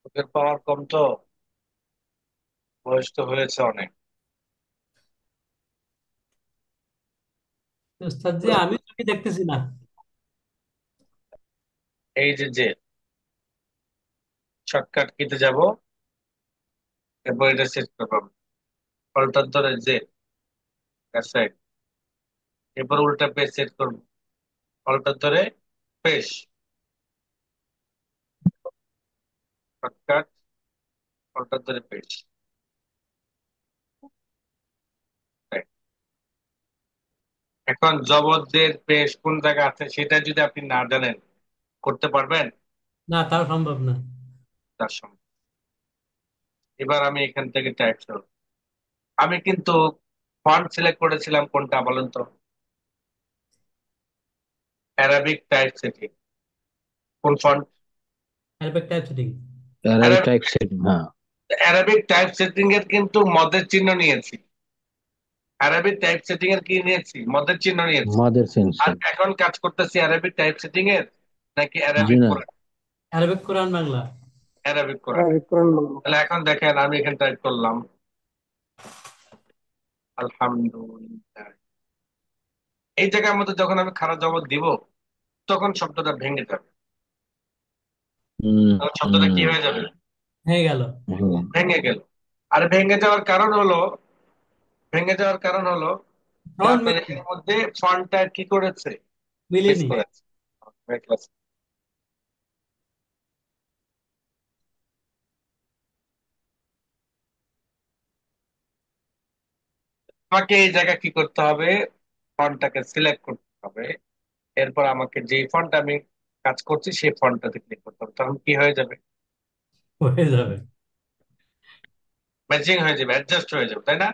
ওদের পাওয়ার কম তো, বয়স তো হয়েছে অনেক। ওস্তাদ জি আমি চোখে দেখতেছি না। এই যে জের, শর্টকাট কিতে যাব, এরপর এটা সেট করবো অল্টার ধরে জের আসাইন। এরপর উল্টা পেজ সেট করবো অল্টার ধরে পেশ শর্টকাট অল্টার ধরে পেশ। এখন জবরদের পেশ কোন জায়গা আছে সেটা যদি আপনি না জানেন, করতে পারবেন? না, তাও সম্ভব না। তার সঙ্গে এবার আমি এখান থেকে টাইপ করব। আমি কিন্তু ফন্ট সিলেক্ট করেছিলাম কোনটা বলেন তো? Arabic type setting. কোন font? Alphabet type setting. Arabic type setting, হ্যাঁ। অ্যারাবিক টাইপ সেটিং এর কিন্তু মদের চিহ্ন নিয়েছি। অ্যারাবিক টাইপ সেটিং এর কি নিয়েছি? মদের চিহ্ন নিয়েছি। মাদার আর সেন্সর। এখন কাজ করতেছি অ্যারাবিক টাইপ সেটিং এর নাকি জি অ্যারাবিক না। কোরআন? অ্যারাবিক কোরআন বাংলা। অ্যারাবিক কোরআন। তাহলে এখন দেখেন আমি এখানে টাইপ করলাম আলহামদুলিল্লাহ। এই জায়গার মধ্যে যখন আমি খারাপ জবাব দিব তখন শব্দটা ভেঙে যাবে। হুম। তখন শব্দটা হুম। কি হয়ে যাবে? হয়ে গেল। হুম। ভেঙে গেল। আর ভেঙে যাওয়ার কারণ হলো, ভেঙে যাওয়ার কারণ হলো যে সাউন্ড আপনার মিলিয়ে এর মধ্যে ফন্টটা কি করেছে? মিস মিলিনি। করেছে। আমাকে এই জায়গায় কি করতে হবে? ফন্টটাকে সিলেক্ট করতে হবে। এরপর আমাকে যে ফন্ট আমি কাজ করছি সেই ফন্টটাতে ক্লিক করতে হবে, তখন কি হয়ে যাবে? হয়ে যাবে। ম্যাচিং হয়ে যাবে, অ্যাডজাস্ট হয়ে যাবে, তাই না?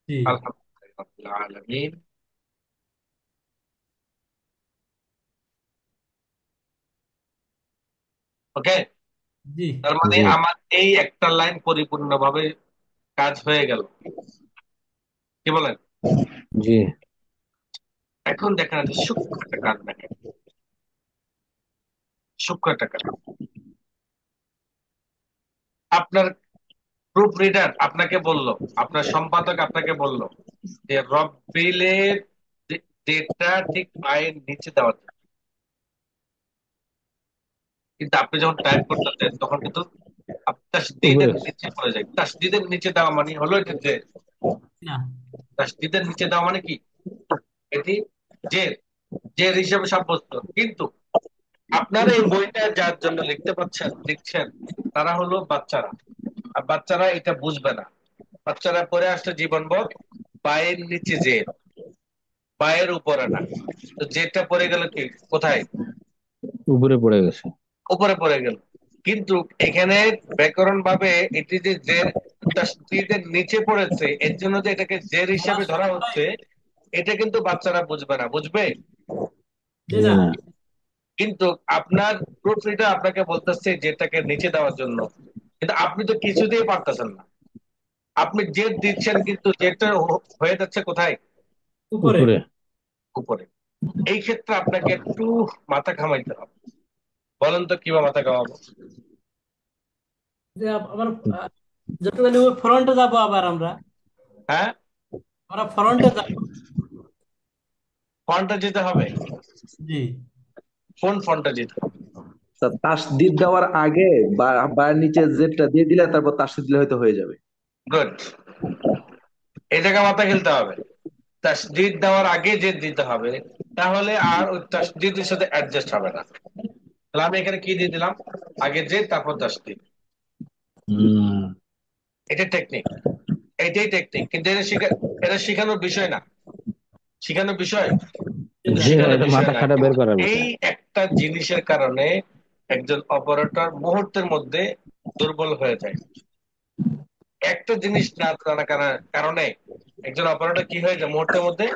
জি আলহামদুলিল্লাহ রাব্বিল আলামিন। ওকে। জি। তার মানে জি। আমার এই একটা লাইন পরিপূর্ণভাবে কাজ হয়ে গেল। কি বলেন? জি। এখন দেখেন একটা সূক্ষ্ম একটা কাজ দেখেন, সূক্ষ্ম একটা কাজ। আপনার প্রুফ রিডার আপনাকে বলল, আপনার সম্পাদক আপনাকে বলল যে রব্বিলের ডেটটা ঠিক পায়ের নিচে দেওয়ার জন্য। কিন্তু আপনি যখন টাইপ করতেছেন তখন কিন্তু তাসদিদের উপরে। নিচে পড়ে যায়। তাসদিদের নিচে দেওয়া মানে হলো এটা যে, না। তাসদিদের নিচে দেওয়া মানে কি? এটি জের, জের হিসেবে সাব্যস্ত। কিন্তু আপনারা এই বইটা যার জন্য লিখতে পাচ্ছেন, লিখছেন, তারা হলো বাচ্চারা। আর বাচ্চারা এটা বুঝবে না। বাচ্চারা পড়ে আসছে জীবনভর পায়ের নিচে জের, পায়ের উপরে না। তো জেরটা পড়ে গেল কি কোথায়? উপরে পড়ে গেছে। উপরে পড়ে গেল। কিন্তু এখানে ব্যাকরণ ভাবে এটি যে জের তাসদীদের নিচে পড়েছে, এর জন্য যে এটাকে জের হিসাবে পড়ার ধরা সময় হচ্ছে, এটা কিন্তু বাচ্চারা বুঝবে না। বুঝবে? জি জি না। না। কিন্তু আপনার প্রুফ রিডার আপনাকে বলতেছে যেটাকে নিচে দেওয়ার জন্য, কিন্তু আপনি তো কিছুতেই পারতেছেন না। আপনি জেদ দিচ্ছেন কিন্তু জেদটা হয়ে যাচ্ছে কোথায়? উপরে। উপরে। উপরে। এই ক্ষেত্রে আপনাকে একটু মাথা ঘামাইতে হবে। বলেন তো কিভাবে মাথা ঘামাবো? যে আবার যতগুলো ফ্রন্টে যাবো আবার আমরা হ্যাঁ, আমরা ফ্রন্টে যাবো। ফন্টে যেতে হবে। জি। কোন ফন্টে যেতে হবে? তাসদিদ দেওয়ার আগে বা বা নিচে জেডটা দিয়ে দিলে তারপর তাসদিদ দিলে হয়তো হয়ে যাবে। গুড। এই জায়গায় মাথা খেলতে হবে। তাসদিদ দেওয়ার আগে জেদ দিতে হবে, তাহলে আর ওই তাসদিদের সাথে অ্যাডজাস্ট হবে না। তাহলে আমি এখানে কি দিয়ে দিলাম? আগে যে তারপর তাসদিদ। হুম। এটা টেকনিক, এটাই টেকনিক, কিন্তু এটা শেখানোর বিষয় না, শেখানোর বিষয় না। জি না, শেখানোর এটা বিষয় মাথা না, খাটা বের কিন্তু করার এই বিষয়। একটা জিনিসের কারণে একজন অপারেটর মুহূর্তের মধ্যে দুর্বল হয়ে যায়। একটা জিনিস না জানার কারণে একজন অপারেটর কি হয়ে যায় মুহূর্তের মধ্যে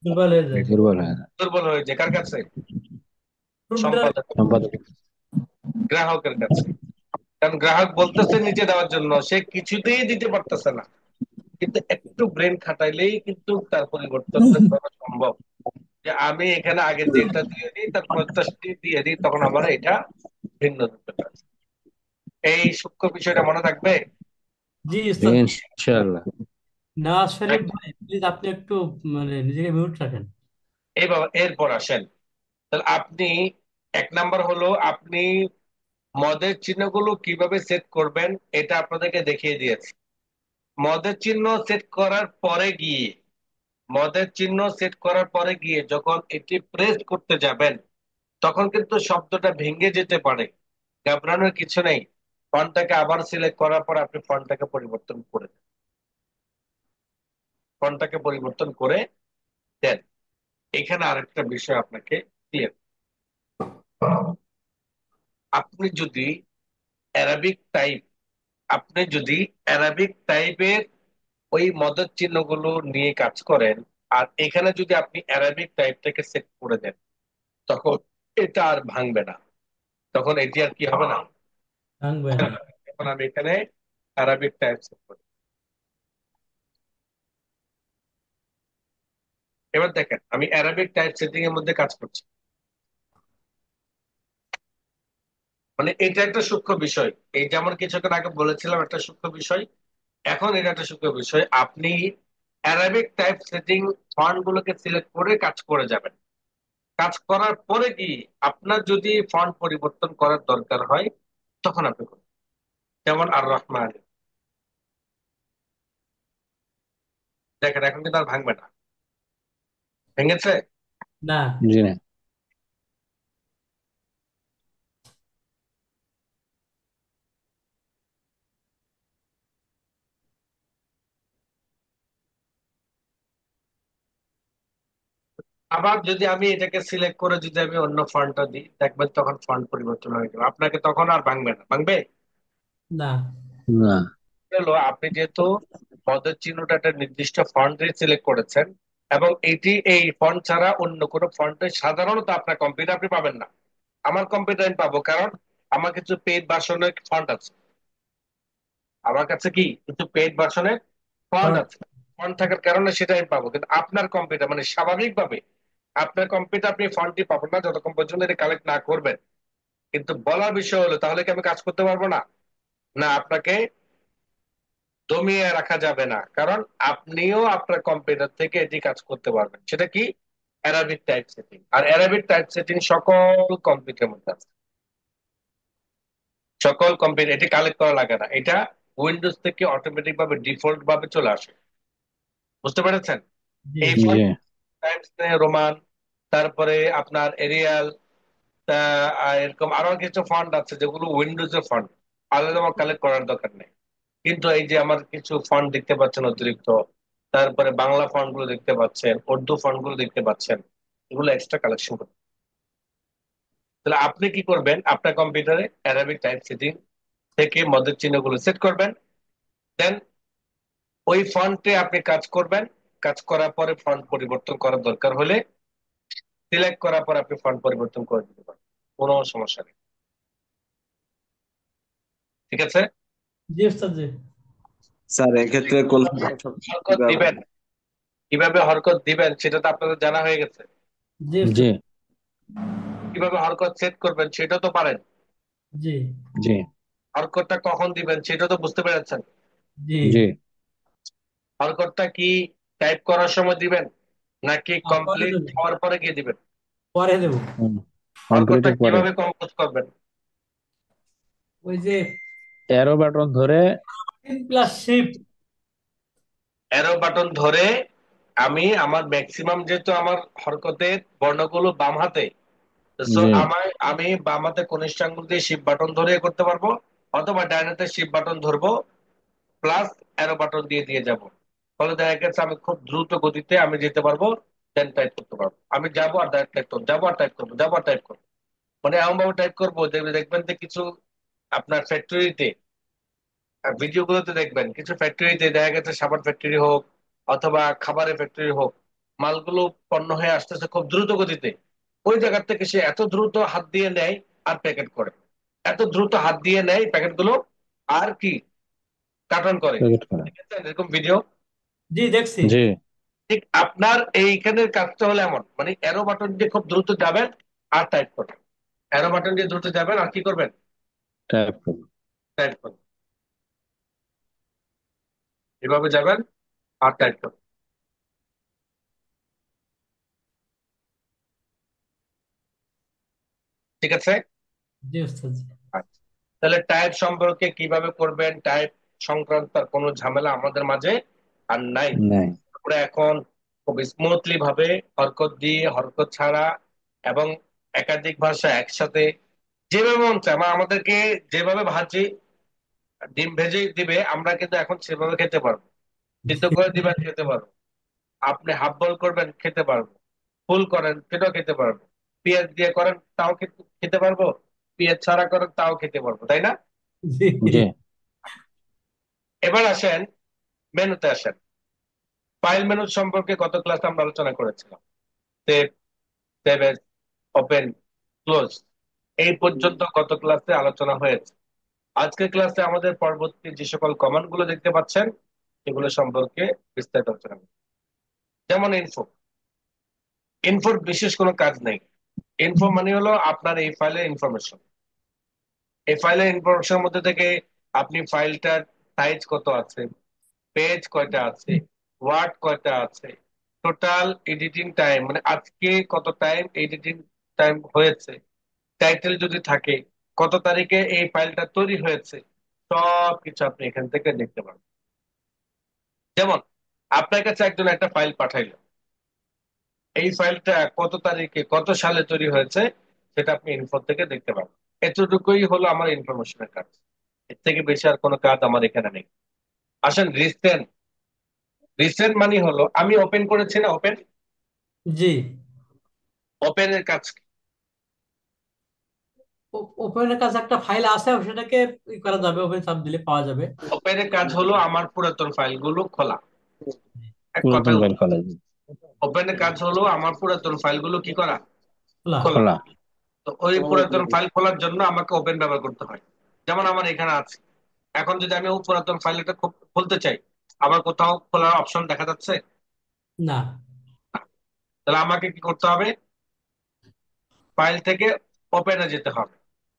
দুর্বল হয়ে যায় দুর্বল হয় না। দুর্বল হয়ে যায়। কার কাছে? কম্পিউটার। সম্পাদক, সম্পাদক। গ্রাহকের কাছে। কারণ গ্রাহক বলতেছে নিচে দেওয়ার জন্য, সে কিছুতেই দিতে পারতেছে না, কিন্তু একটু ব্রেন খাটাইলেই কিন্তু তার পরিবর্তনটা করা সম্ভব। যে আমি এখানে আগে যেটা দিয়ে দিই তার 50টি দিয়ে দিই, তখন আমার এটা ভিন্ন হতে পারে। এই সূক্ষ্ম বিষয়টা মনে থাকবে। জি উস্তাদ। ইনশাআল্লাহ। নওয়াজ শরীফ একদম। ভাই প্লিজ আপনি একটু মানে নিজেকে মিউট রাখেন। এই বাবা, এরপর আসেন। তাহলে আপনি, এক নাম্বার হলো আপনি মদের চিহ্নগুলো কিভাবে সেট করবেন এটা আপনাদেরকে দেখিয়ে দিয়েছি। মদের চিহ্ন সেট করার পরে গিয়ে, মদের চিহ্ন সেট করার পরে গিয়ে যখন এটি প্রেস করতে যাবেন, তখন কিন্তু শব্দটা ভেঙে যেতে পারে। ঘাবড়ানোর কিছু নেই। ফন্টটাকে আবার সিলেক্ট করার পর আপনি ফন্টটাকে পরিবর্তন করে দেন, ফন্টটাকে পরিবর্তন করে দেন। এখানে আরেকটা বিষয় আপনাকে ক্লিয়ার, আপনি যদি অ্যারাবিক টাইপ, আপনি যদি অ্যারাবিক টাইপের ওই মদত চিহ্নগুলো নিয়ে কাজ করেন, আর এখানে যদি আপনি অ্যারাবিক টাইপটাকে সেট করে দেন, তখন এটা আর ভাঙবে না, তখন এটি আর কি হবে না। ভাঙবে না। এখন আমি এখানে অ্যারাবিক টাইপ সেট করি। এবার দেখেন আমি অ্যারাবিক টাইপ সেটিং এর মধ্যে কাজ করছি, মানে এটা একটা সূক্ষ্ম বিষয়। এই যেমন কিছুক্ষণ আগে বলেছিলাম একটা সূক্ষ্ম বিষয়, এখন এটা একটা সূক্ষ্ম বিষয়। আপনি অ্যারাবিক টাইপ সেটিং ফন্ট গুলোকে সিলেক্ট করে কাজ করে যাবেন। কাজ করার পরে কি আপনার যদি ফন্ট পরিবর্তন করার দরকার হয়, তখন আপনি করুন। যেমন আর রহমান, দেখেন এখন কিন্তু আর ভাঙবে না, ভেঙেছে? না। জি না। আবার যদি আমি এটাকে সিলেক্ট করে যদি আমি অন্য ফন্টটা দিই, দেখবেন তখন ফন্ট পরিবর্তন হয়ে যাবে, আপনাকে তখন আর ভাঙবে না। ভাঙবে না। না। হলো আপনি যেহেতু পদের চিহ্নটা একটা নির্দিষ্ট ফন্টে সিলেক্ট করেছেন, এবং এটি এই ফন্ট ছাড়া অন্য কোনো ফন্টে সাধারণত আপনার কম্পিউটার আপনি পাবেন না। আমার কম্পিউটার আমি পাবো, কারণ আমার কিছু পেইড ভার্সনের ফন্ট আছে। আমার কাছে কি কিছু পেইড ভার্সনের ফন্ট ফর- আছে, ফন্ট থাকার কারণে সেটা আমি পাবো, কিন্তু আপনার কম্পিউটার মানে স্বাভাবিকভাবে আপনার কম্পিউটার আপনি ফন্টটি পাবেন না যতক্ষণ পর্যন্ত এটা কালেক্ট না করবেন। কিন্তু বলার বিষয় হলো, তাহলে কি আমি কাজ করতে পারবো না? না, আপনাকে দমিয়ে রাখা যাবে না, কারণ আপনিও আপনার কম্পিউটার থেকে এটি কাজ করতে পারবেন। সেটা কি? Arabic type setting. আর অ্যারাবিক টাইপ সেটিং সকল কম্পিউটারের মধ্যে আছে, সকল কম্পিউটার এটি কালেক্ট করা লাগে না, এটা উইন্ডোজ থেকে অটোমেটিক ভাবে ডিফল্ট ভাবে চলে আসে। বুঝতে পেরেছেন? জি। এই জি। ফন্ট টাইমস রোমান, তারপরে আপনার এরিয়াল, এরকম আরো কিছু ফন্ট আছে যেগুলো উইন্ডোজ এর ফন্ট, আলাদা কালেক্ট করার দরকার নেই। কিন্তু এই যে আমার কিছু ফন্ট দেখতে পাচ্ছেন অতিরিক্ত, তারপরে বাংলা ফন্ট গুলো দেখতে পাচ্ছেন, উর্দু ফন্ট গুলো দেখতে পাচ্ছেন, এগুলো এক্সট্রা কালেকশন করতে। তাহলে আপনি কি করবেন, আপনার কম্পিউটারে অ্যারাবিক টাইপ সেটিং থেকে মদের চিহ্নগুলো সেট করবেন, দেন ওই ফন্টে আপনি কাজ করবেন। কাজ করার পরে ফন্ট পরিবর্তন করার দরকার হলে সিলেক্ট করার পর আপনি ফন্ট পরিবর্তন করে দিতে পারেন, কোনো সমস্যা নেই। ঠিক আছে? জি উস্তাদ জি। স্যার এক্ষেত্রে কলকাতা সব হরকত দিবেন, কিভাবে হরকত দিবেন সেটা তো আপনাদের জানা হয়ে গেছে। জি জি। উস্তাদ। কিভাবে হরকত সেট করবেন সেটা তো পারেন। জি। জি। হরকতটা কখন দিবেন সেটা তো বুঝতে পেরেছেন। জি। জি। হরকতটা কি টাইপ করার সময় দিবেন, নাকি পরে কমপ্লিট দেবো। হওয়ার পরে গিয়ে দিবেন? পরে দেবো। হরকতটা কমপ্লিটের পরে। কিভাবে কম্পোজ করবেন? ওই যে অ্যারো বাটন ধরে। Plus shift. অ্যারো বাটন ধরে আমি আমার ম্যাক্সিমাম, যেহেতু আমার হরকতের বর্ণগুলো বাম হাতে, সো জি আমি বামাতে কনিষ্ঠ আঙ্গুল দিয়ে শিফট বাটন ধরে করতে পারবো, অথবা ডাইনাতে শিফট বাটন ধরবো প্লাস অ্যারো বাটন দিয়ে দিয়ে যাব। ফলে দেখা গেছে আমি খুব দ্রুত গতিতে আমি যেতে পারবো, দেন টাইপ করতে পারবো। আমি যাবো আর টাইপ করবো, যাবো আর টাইপ করবো, যাবো আর টাইপ করবো। মানে এমন ভাবে টাইপ করবো যে দেখবেন যে কিছু আপনার ফ্যাক্টরিতে ভিডিও গুলোতে দেখবেন কিছু ফ্যাক্টরিতে দেখা গেছে সাবান ফ্যাক্টরি হোক অথবা খাবারের ফ্যাক্টরি হোক, মালগুলো পণ্য হয়ে আসতেছে খুব দ্রুত গতিতে। ওই জায়গা থেকে সে এত দ্রুত হাত দিয়ে নেয় আর প্যাকেট করে, এত দ্রুত হাত দিয়ে নেয় প্যাকেট গুলো আর কি কার্টন করে। প্যাকেট করা। দেখেছেন এরকম ভিডিও? জি দেখছি। জি ঠিক আপনার এইখানের কাজটা হলো এমন, মানে অ্যারো বাটন দিয়ে খুব দ্রুত যাবেন আর টাইপ করবেন, অ্যারো বাটন দিয়ে দ্রুত যাবেন আর কি করবেন, টাইপ করব। টাইপ করবেন। এভাবে যাবেন আর টাইপ করবেন। ঠিক আছে? জি ওস্তাদ জি। আচ্ছা, তাহলে টাইপ সম্পর্কে কিভাবে করবেন, টাইপ সংক্রান্ত আর কোনো ঝামেলা আমাদের মাঝে আর নাই। নাই। আমরা এখন খুব স্মুথলি ভাবে হরকত দিয়ে হরকত ছাড়া এবং একাধিক ভাষা একসাথে যেভাবে মন চায় আমাদেরকে যেভাবে ভাজি ডিম ভেজে দিবে আমরা কিন্তু এখন সেভাবে খেতে পারবো, সিদ্ধ করে দিবেন খেতে পারবো, আপনি হাফ বল করবেন খেতে পারবো, ফুল করেন সেটাও খেতে পারবো, পেঁয়াজ দিয়ে করেন তাও খেতে পারবো, পেঁয়াজ ছাড়া করেন তাও খেতে পারবো, তাই না? জি জি এবার আসেন মেনুতে আসেন। ফাইল মেনু সম্পর্কে গত ক্লাসে আমরা আলোচনা করেছিলাম, সেভ, সেভ, ওপেন, ক্লোজ, এই পর্যন্ত গত ক্লাসে আলোচনা হয়েছে। আজকের ক্লাসে আমাদের পরবর্তী যে সকল কমান্ড গুলো দেখতে পাচ্ছেন এগুলো সম্পর্কে বিস্তারিত আলোচনা করব। যেমন ইনফো, ইনফোর বিশেষ কোনো কাজ নেই। ইনফো মানে হলো আপনার এই ফাইলের ইনফরমেশন। এই ফাইলের ইনফরমেশনের মধ্যে থেকে আপনি ফাইলটার সাইজ কত আছে, পেজ কয়টা আছে, ওয়ার্ড কয়টা আছে, টোটাল এডিটিং টাইম মানে আজকে কত টাইম এডিটিং টাইম হয়েছে, টাইটেল যদি থাকে কত তারিখে এই ফাইলটা তৈরি হয়েছে, সব কিছু আপনি এখান থেকে দেখতে পাবেন। যেমন আপনার কাছে একজন একটা ফাইল পাঠাইলো, এই ফাইলটা কত তারিখে কত সালে তৈরি হয়েছে সেটা আপনি ইনফো থেকে দেখতে পাবেন। এতটুকুই হলো আমার ইনফরমেশনের কাজ, এর থেকে বেশি আর কোনো কাজ আমার এখানে নেই। আসেন রিসেন্ট, রিসেন্ট মানে হলো আমি ওপেন করেছি না, ওপেন, জি। ওপেনের কাজ কি? ওপেনের কাছে একটা ফাইল আছে, সেটাকে ই করা যাবে, ওপেন চাপ দিলে পাওয়া যাবে। ওপেনের কাজ হলো আমার পুরাতন ফাইলগুলো খোলা, এক পুরাতন কথায় ফাইল খোলা যায়। ওপেনের কাজ হলো আমার পুরাতন ফাইলগুলো কি করা, খোলা। খোলা। খোলা। তো ওই পুরাতন ফাইল খোলার জন্য আমাকে ওপেন ব্যবহার করতে হয়। যেমন আমার এখানে আছে, এখন যদি আমি ওই পুরাতন ফাইলটা খুলতে চাই, আমার কোথাও খোলার অপশন দেখা যাচ্ছে? না। তাহলে আমাকে কি করতে হবে, ফাইল থেকে ওপেনে যেতে হবে।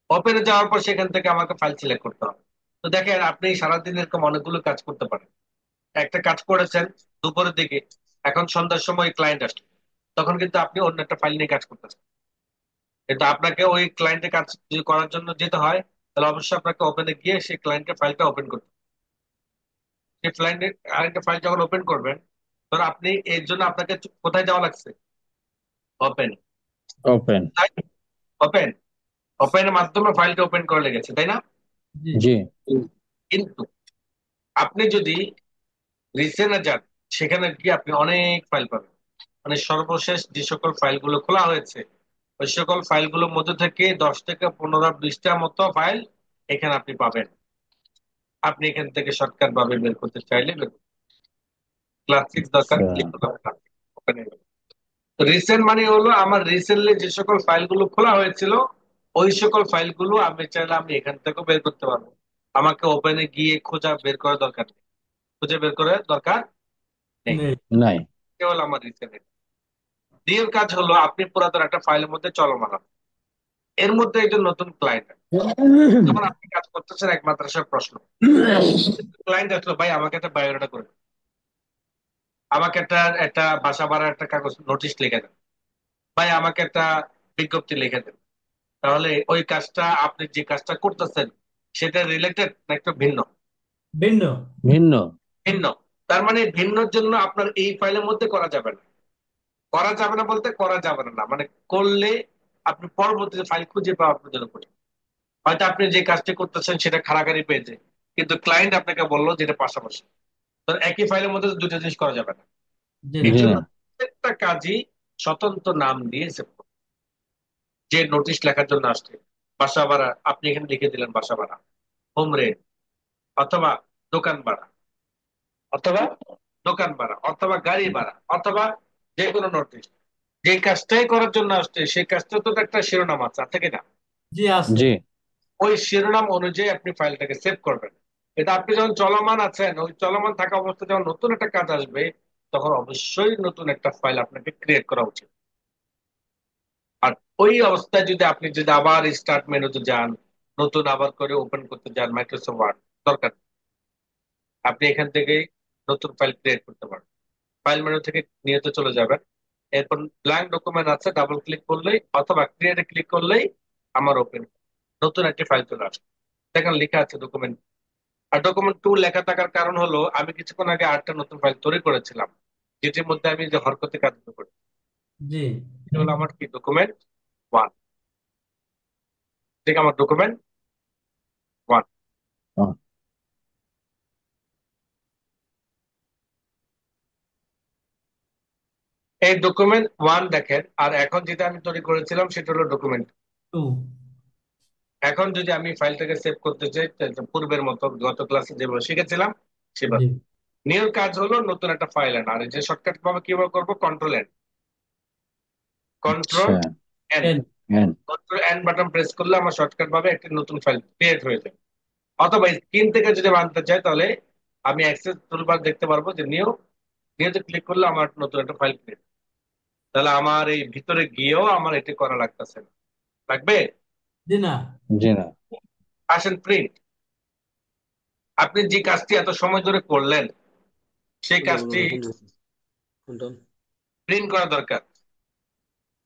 ওপেনে যাওয়ার পর সেখান থেকে আমাকে ফাইল সিলেক্ট করতে হবে। তো দেখেন আপনি সারাদিন এরকম অনেকগুলো কাজ করতে পারেন। একটা কাজ করেছেন দুপুরের দিকে, এখন সন্ধ্যার সময় ক্লায়েন্ট আসলো, তখন কিন্তু আপনি অন্য একটা ফাইল নিয়ে কাজ করতেছেন। কিন্তু আপনাকে ওই ক্লায়েন্টের কাজ যদি করার জন্য যেতে হয় তাহলে অবশ্যই আপনাকে ওপেনে গিয়ে সেই ক্লায়েন্টের ফাইলটা ওপেন করতে হবে। সেই ক্লায়েন্টের আরেকটা ফাইল যখন ওপেন করবেন ধর আপনি এর জন্য আপনাকে কোথায় যাওয়া লাগছে, ওপেন, ওপেন। তাই ওপেন, ওপেনের মাধ্যমে ফাইলটা ওপেন করে লেগেছে, তাই না? জি জি কিন্তু আপনি যদি রিসেন্টে যান সেখানে গিয়ে আপনি অনেক ফাইল পাবেন, মানে সর্বশেষ যে সকল ফাইলগুলো খোলা হয়েছে ওই সকল ফাইলগুলোর মধ্যে থেকে 10 থেকে 15 20টা মতো ফাইল এখানে আপনি পাবেন। আপনি এখান থেকে শর্টকাট ভাবে বের করতে চাইলে ক্লাস 6 দরকার, আচ্ছা ক্লিক করতে হবে ওখানে। তো রিসেন্ট মানে হলো আমার রিসেন্টলি যে সকল ফাইলগুলো খোলা হয়েছিল ওই সকল ফাইলগুলো আমি চাইলে আমি এখান থেকে বের করতে পারবো। আমাকে ওপেনে গিয়ে খোঁজা বের করার দরকার নেই, খুঁজে বের করার দরকার নেই। নেই। নাই। এটা হলো আমার রিসেন্ট। দ্বিতীয় কাজ হলো আপনি পুরাতন একটা ফাইলের মধ্যে চলমান আছেন, এর মধ্যে একজন নতুন ক্লায়েন্ট, যখন আপনি কাজ করতেছেন এক মাদ্রাসার প্রশ্ন, ক্লায়েন্ট আসলো ভাই আমাকে একটা বায়োডাটা করে দিন, আমাকে একটা একটা বাসা ভাড়ার একটা কাগজ নোটিশ লিখে দেন, ভাই আমাকে একটা বিজ্ঞপ্তি লিখে দেন। তাহলে ওই কাজটা আপনি যে কাজটা করতেছেন সেটা রিলেটেড না একটু ভিন্ন? ভিন্ন। ভিন্ন। ভিন্ন। তার মানে ভিন্নর জন্য আপনার এই ফাইলের মধ্যে করা যাবে না। করা যাবে না বলতে করা যাবে না, মানে করলে আপনি পরবর্তীতে ফাইল খুঁজে পাওয়া আপনার জন্য কঠিন। হয়তো আপনি যে কাজটি করতেছেন সেটা খাড়াখাড়ি পেয়েছে, কিন্তু ক্লায়েন্ট আপনাকে বললো যেটা পাশাপাশি, তো একই ফাইলের মধ্যে তো দুটো জিনিস করা যাবে না। জি এই না। জি জন্য না। প্রত্যেকটা কাজই স্বতন্ত্র নাম দিয়ে save করুন। যে নোটিশ লেখার জন্য আসছে, বাসা ভাড়া আপনি এখানে লিখে দিলেন বাসা ভাড়া, হোম রেন্ট, অথবা দোকান ভাড়া, অথবা অথবা গাড়ি ভাড়া, অথবা যে কোনো নোটিশ। যে কাজটাই করার জন্য আসছে সেই কাজটা তো একটা শিরোনাম আছে, আছে কিনা? জি আছে। জি ওই শিরোনাম অনুযায়ী আপনি ফাইলটাকে সেভ করবেন। এটা আপনি যখন চলমান আছেন, ওই চলমান থাকা অবস্থায় যখন নতুন একটা কাজ আসবে, তখন অবশ্যই নতুন একটা ফাইল আপনাকে ক্রিয়েট করা উচিত। আর ওই অবস্থায় আপনি যদি আবার স্টার্ট মেনুতে যান, নতুন আবার করে ওপেন করতে যান মাইক্রোসফট ওয়ার্ড, দরকার নেই। আপনি এখান থেকে নতুন ফাইল ক্রিয়েট করতে পারেন। ফাইল মেনু থেকে নিয়ত চলে যাবেন, এরপর ব্ল্যাঙ্ক ডকুমেন্ট আছে, ডাবল ক্লিক করলেই অথবা ক্রিয়েটে ক্লিক করলেই আমার ওপেন নতুন একটি ফাইল চলে আসবে। দেখেন লেখা আছে ডকুমেন্ট। আর ডকুমেন্ট 2 লেখা থাকার কারণ হলো আমি কিছুক্ষণ আগে আরেকটা নতুন ফাইল তৈরি করেছিলাম, যেটির মধ্যে আমি যে হরকতে কাজগুলো করি, জি এটা হলো আমার কি ডকুমেন্ট 1। ঠিক আমার ডকুমেন্ট 1। ও, এই ডকুমেন্ট 1 দেখেন, আর এখন যেটা আমি তৈরি করেছিলাম সেটা হলো ডকুমেন্ট। টু। এখন যদি আমি ফাইলটাকে সেভ করতে চাই, তাহলে পূর্বের মতো গত ক্লাসে যেভাবে শিখেছিলাম জি। সেভাবে নিউ কাজ হলো নতুন একটা ফাইল আনা। আর এই যে শর্টকাট ভাবে কিভাবে করবো, কন্ট্রোল এন, কন্ট্রোল আচ্ছা। N, ten. হ্যাঁ। কন্ট্রোল এন বাটন প্রেস করলে আমার শর্টকাট ভাবে একটি নতুন ফাইল ক্রিয়েট হয়ে যাবে। অথবা স্ক্রিন থেকে যদি বানাতে চাই, তাহলে আমি অ্যাক্সেস টুলবার দেখতে পারবো যে নিউতে ক্লিক করলে আমার নতুন একটা ফাইল ক্রিয়েট। তাহলে আমার এই ভিতরে গিয়েও আমার এটি করা লাগতেছে না। লাগবে? জি না। জি না। আসেন প্রিন্ট। আপনি যে কাজটি এত সময় ধরে করলেন সেই কাজটি প্রিন্ট করা দরকার।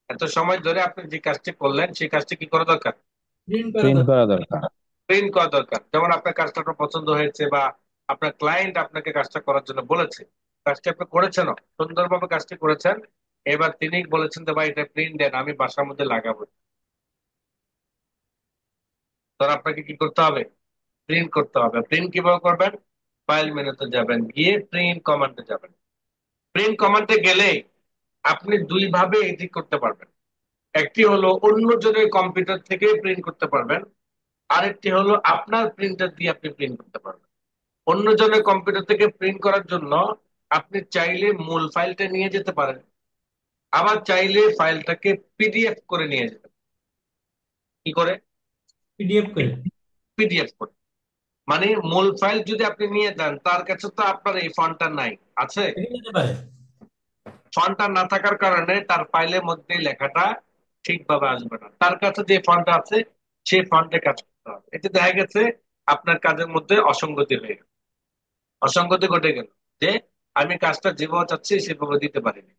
এত সময় ধরে আপনি যে কাজটি করলেন সেই কাজটি কি করা দরকার? প্রিন্ট করা প্রিন্ট দরকার। করা দরকার। প্রিন্ট করা দরকার। যেমন আপনার কাজটা আপনার পছন্দ হয়েছে, বা আপনার ক্লায়েন্ট আপনাকে কাজটা করার জন্য বলেছে, কাজটি আপনি করেছেন, সুন্দরভাবে কাজটি করেছেন, এবার তিনি বলেছেন যে ভাই এটা প্রিন্ট দেন, আমি বাসার মধ্যে লাগাবো। তখন আপনাকে কি করতে হবে? প্রিন্ট করতে হবে। প্রিন্ট কিভাবে করবেন? ফাইল মেনুতে যাবেন, গিয়ে প্রিন্ট কমান্ডে যাবেন। প্রিন্ট কমান্ডে গেলে আপনি দুই ভাবে এটি করতে পারবেন। একটি হলো অন্যজনের কম্পিউটার থেকে প্রিন্ট করতে পারবেন, আরেকটি হলো আপনার প্রিন্টার দিয়ে আপনি প্রিন্ট করতে পারবেন। অন্যজনের কম্পিউটার থেকে প্রিন্ট করার জন্য আপনি চাইলে মূল ফাইলটা নিয়ে যেতে পারেন, আবার চাইলে ফাইলটাকে পিডিএফ করে নিয়ে যেতে পারেন। কি করে? পিডিএফ করে। পিডিএফ করে। মানে মূল ফাইল যদি আপনি নিয়ে যান, তার কাছে তো আপনার এই ফন্টটা নাই, আছে? দেখে যেতে পারে। ফন্টটা না থাকার কারণে তার ফাইলের মধ্যে লেখাটা ঠিকভাবে আসবে না। তার কাছে যে ফন্ট আছে সেই ফন্টে কাজ করতে হবে। এতে দেখা গেছে আপনার কাজের মধ্যে অসঙ্গতি হয়ে গেল, অসঙ্গতি ঘটে গেল, যে আমি কাজটা যেভাবে চাচ্ছি সেভাবে দিতে পারিনি।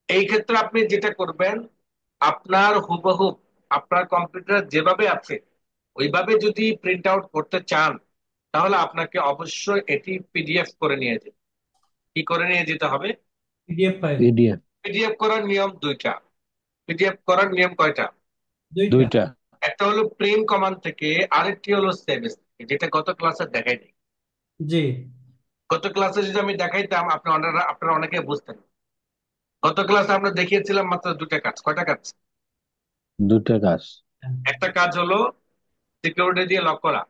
এই ক্ষেত্রে আপনি যেটা করবেন, আপনার হুবহু আপনার কম্পিউটার যেভাবে আছে ওইভাবে যদি প্রিন্ট আউট করতে চান, তাহলে আপনাকে অবশ্যই এটি পিডিএফ করে নিয়ে যেতে। কি করে নিয়ে যেতে হবে? PDF file. পিডিএফ। পিডিএফ করার নিয়ম দুইটা। পিডিএফ করার নিয়ম কয়টা? দুইটা। দুইটা। একটা হলো প্রিন্ট কমান্ড থেকে, আরেকটি হলো সেভ এস থেকে, যেটা গত ক্লাসে দেখাইনি। জি। গত ক্লাসে যদি আমি দেখাইতাম আপনারা অনেকে বুঝতেন। গত ক্লাসে আমরা দেখিয়েছিলাম মাত্র দুটা কাজ। কয়টা কাজ? দুইটা কাজ। একটা কাজ হলো সিকিউরিটি দিয়ে লক করা,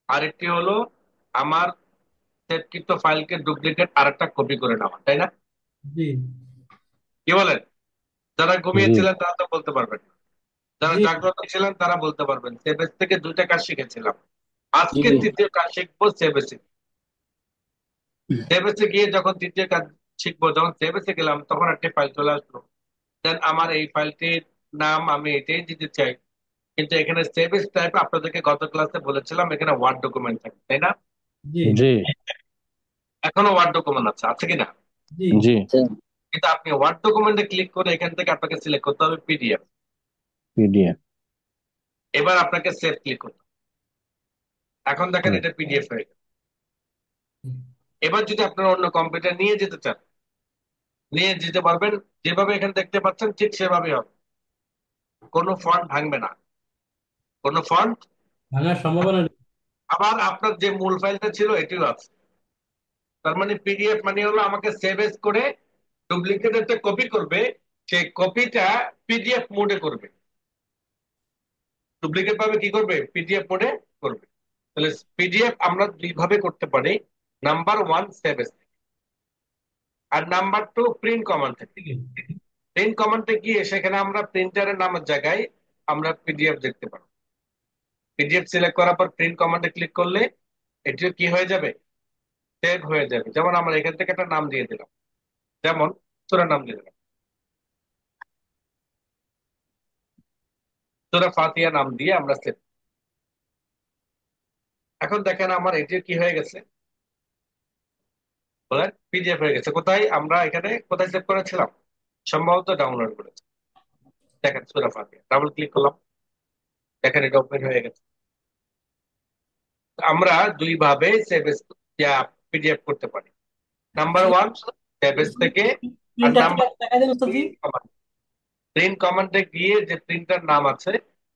আরেকটি হলো আমার সেভকৃত ফাইলকে ডুপ্লিকেট আরেকটা কপি করে নেওয়া, তাই না? জি। কি বলেন? যারা জি ঘুমিয়েছিলেন তারা তো বলতে পারবেন, যারা জি। জাগ্রত ছিলেন তারা বলতে পারবেন। সেভএস থেকে দুইটা কাজ শিখেছিলাম, জি। আজকে তৃতীয় কাজ শিখবো সেভএস। সেভএসে গিয়ে যখন তৃতীয় কাজ শিখবো, যখন সেভএসে গেলাম তখন একটা ফাইল চলে আসলো। দেন আমার এই ফাইলটির নাম আমি এটাই দিতে চাই, কিন্তু এখানে সেভএস টাইপ আপনাদেরকে গত ক্লাসে বলেছিলাম এখানে ওয়ার্ড ডকুমেন্ট থাকে, তাই না? জি। জি এখনো ওয়ার্ড ডকুমেন্ট আছে, আছে কিনা? জি। জি। কিন্তু আপনি ওয়ার্ড ডকুমেন্টে ক্লিক করে এখান থেকে আপনাকে সিলেক্ট করতে হবে পিডিএফ। পিডিএফ। এবার আপনাকে সেভ ক্লিক করতে হবে। এখন দেখেন এটা পিডিএফ হয়ে গেল। এবার যদি আপনারা অন্য কম্পিউটার নিয়ে যেতে চান, নিয়ে যেতে পারবেন, যেভাবে এখানে দেখতে পাচ্ছেন ঠিক সেভাবে হবে। কোনো ফন্ট ভাঙবে না, কোনো ফন্ট। ভাঙার সম্ভাবনা নেই। আবার আপনার যে মূল ফাইলটা ছিল এটিও আছে। তার মানে পিডিএফ মানে হলো আমাকে সেভ এজ করে ডুপ্লিকেট একটা কপি করবে, সেই কপিটা পিডিএফ মোডে করবে। ডুপ্লিকেট ভাবে কি করবে, পিডিএফ মোডে করবে। তাহলে পিডিএফ আমরা দুই ভাবে করতে পারি। নাম্বার ওয়ান, সেভ এজ, আর নাম্বার টু, প্রিন্ট কমান্ড থেকে। ঠিক আছে। প্রিন্ট কমান্ডে গিয়ে সেখানে আমরা প্রিন্টারের নামের জায়গায় আমরা পিডিএফ দেখতে পাবো। পিডিএফ সিলেক্ট করার পর প্রিন্ট কমান্ডে ক্লিক করলে এটিও কি হয়ে যাবে, সেভ হয়ে যাবে। যেমন আমরা এখান থেকে একটা নাম দিয়ে দিলাম, যেমন সূরা নাম দিয়ে দিলাম, সূরা ফাতিহা নাম দিয়ে আমরা সেভ। এখন দেখেন আমার এটিও কি হয়ে গেছে, বলেন, পিডিএফ হয়ে গেছে। কোথায় আমরা এখানে কোথায় সেভ করেছিলাম, সম্ভবত ডাউনলোড করেছি। দেখেন সূরা ফাতিহা, ডাবল ক্লিক করলাম, দেখেন এটা ওপেন হয়ে গেছে। আমরা দুই ভাবে সেভ পিডিএফ করতে পারি। নাম্বার ওয়ান, সেভ থেকে। আর প্রিন্টার থেকে নাম্বার দেখা দেন উস্তাদ জি। প্রিন্ট কমান্ডে গিয়ে যে প্রিন্টার নাম আছে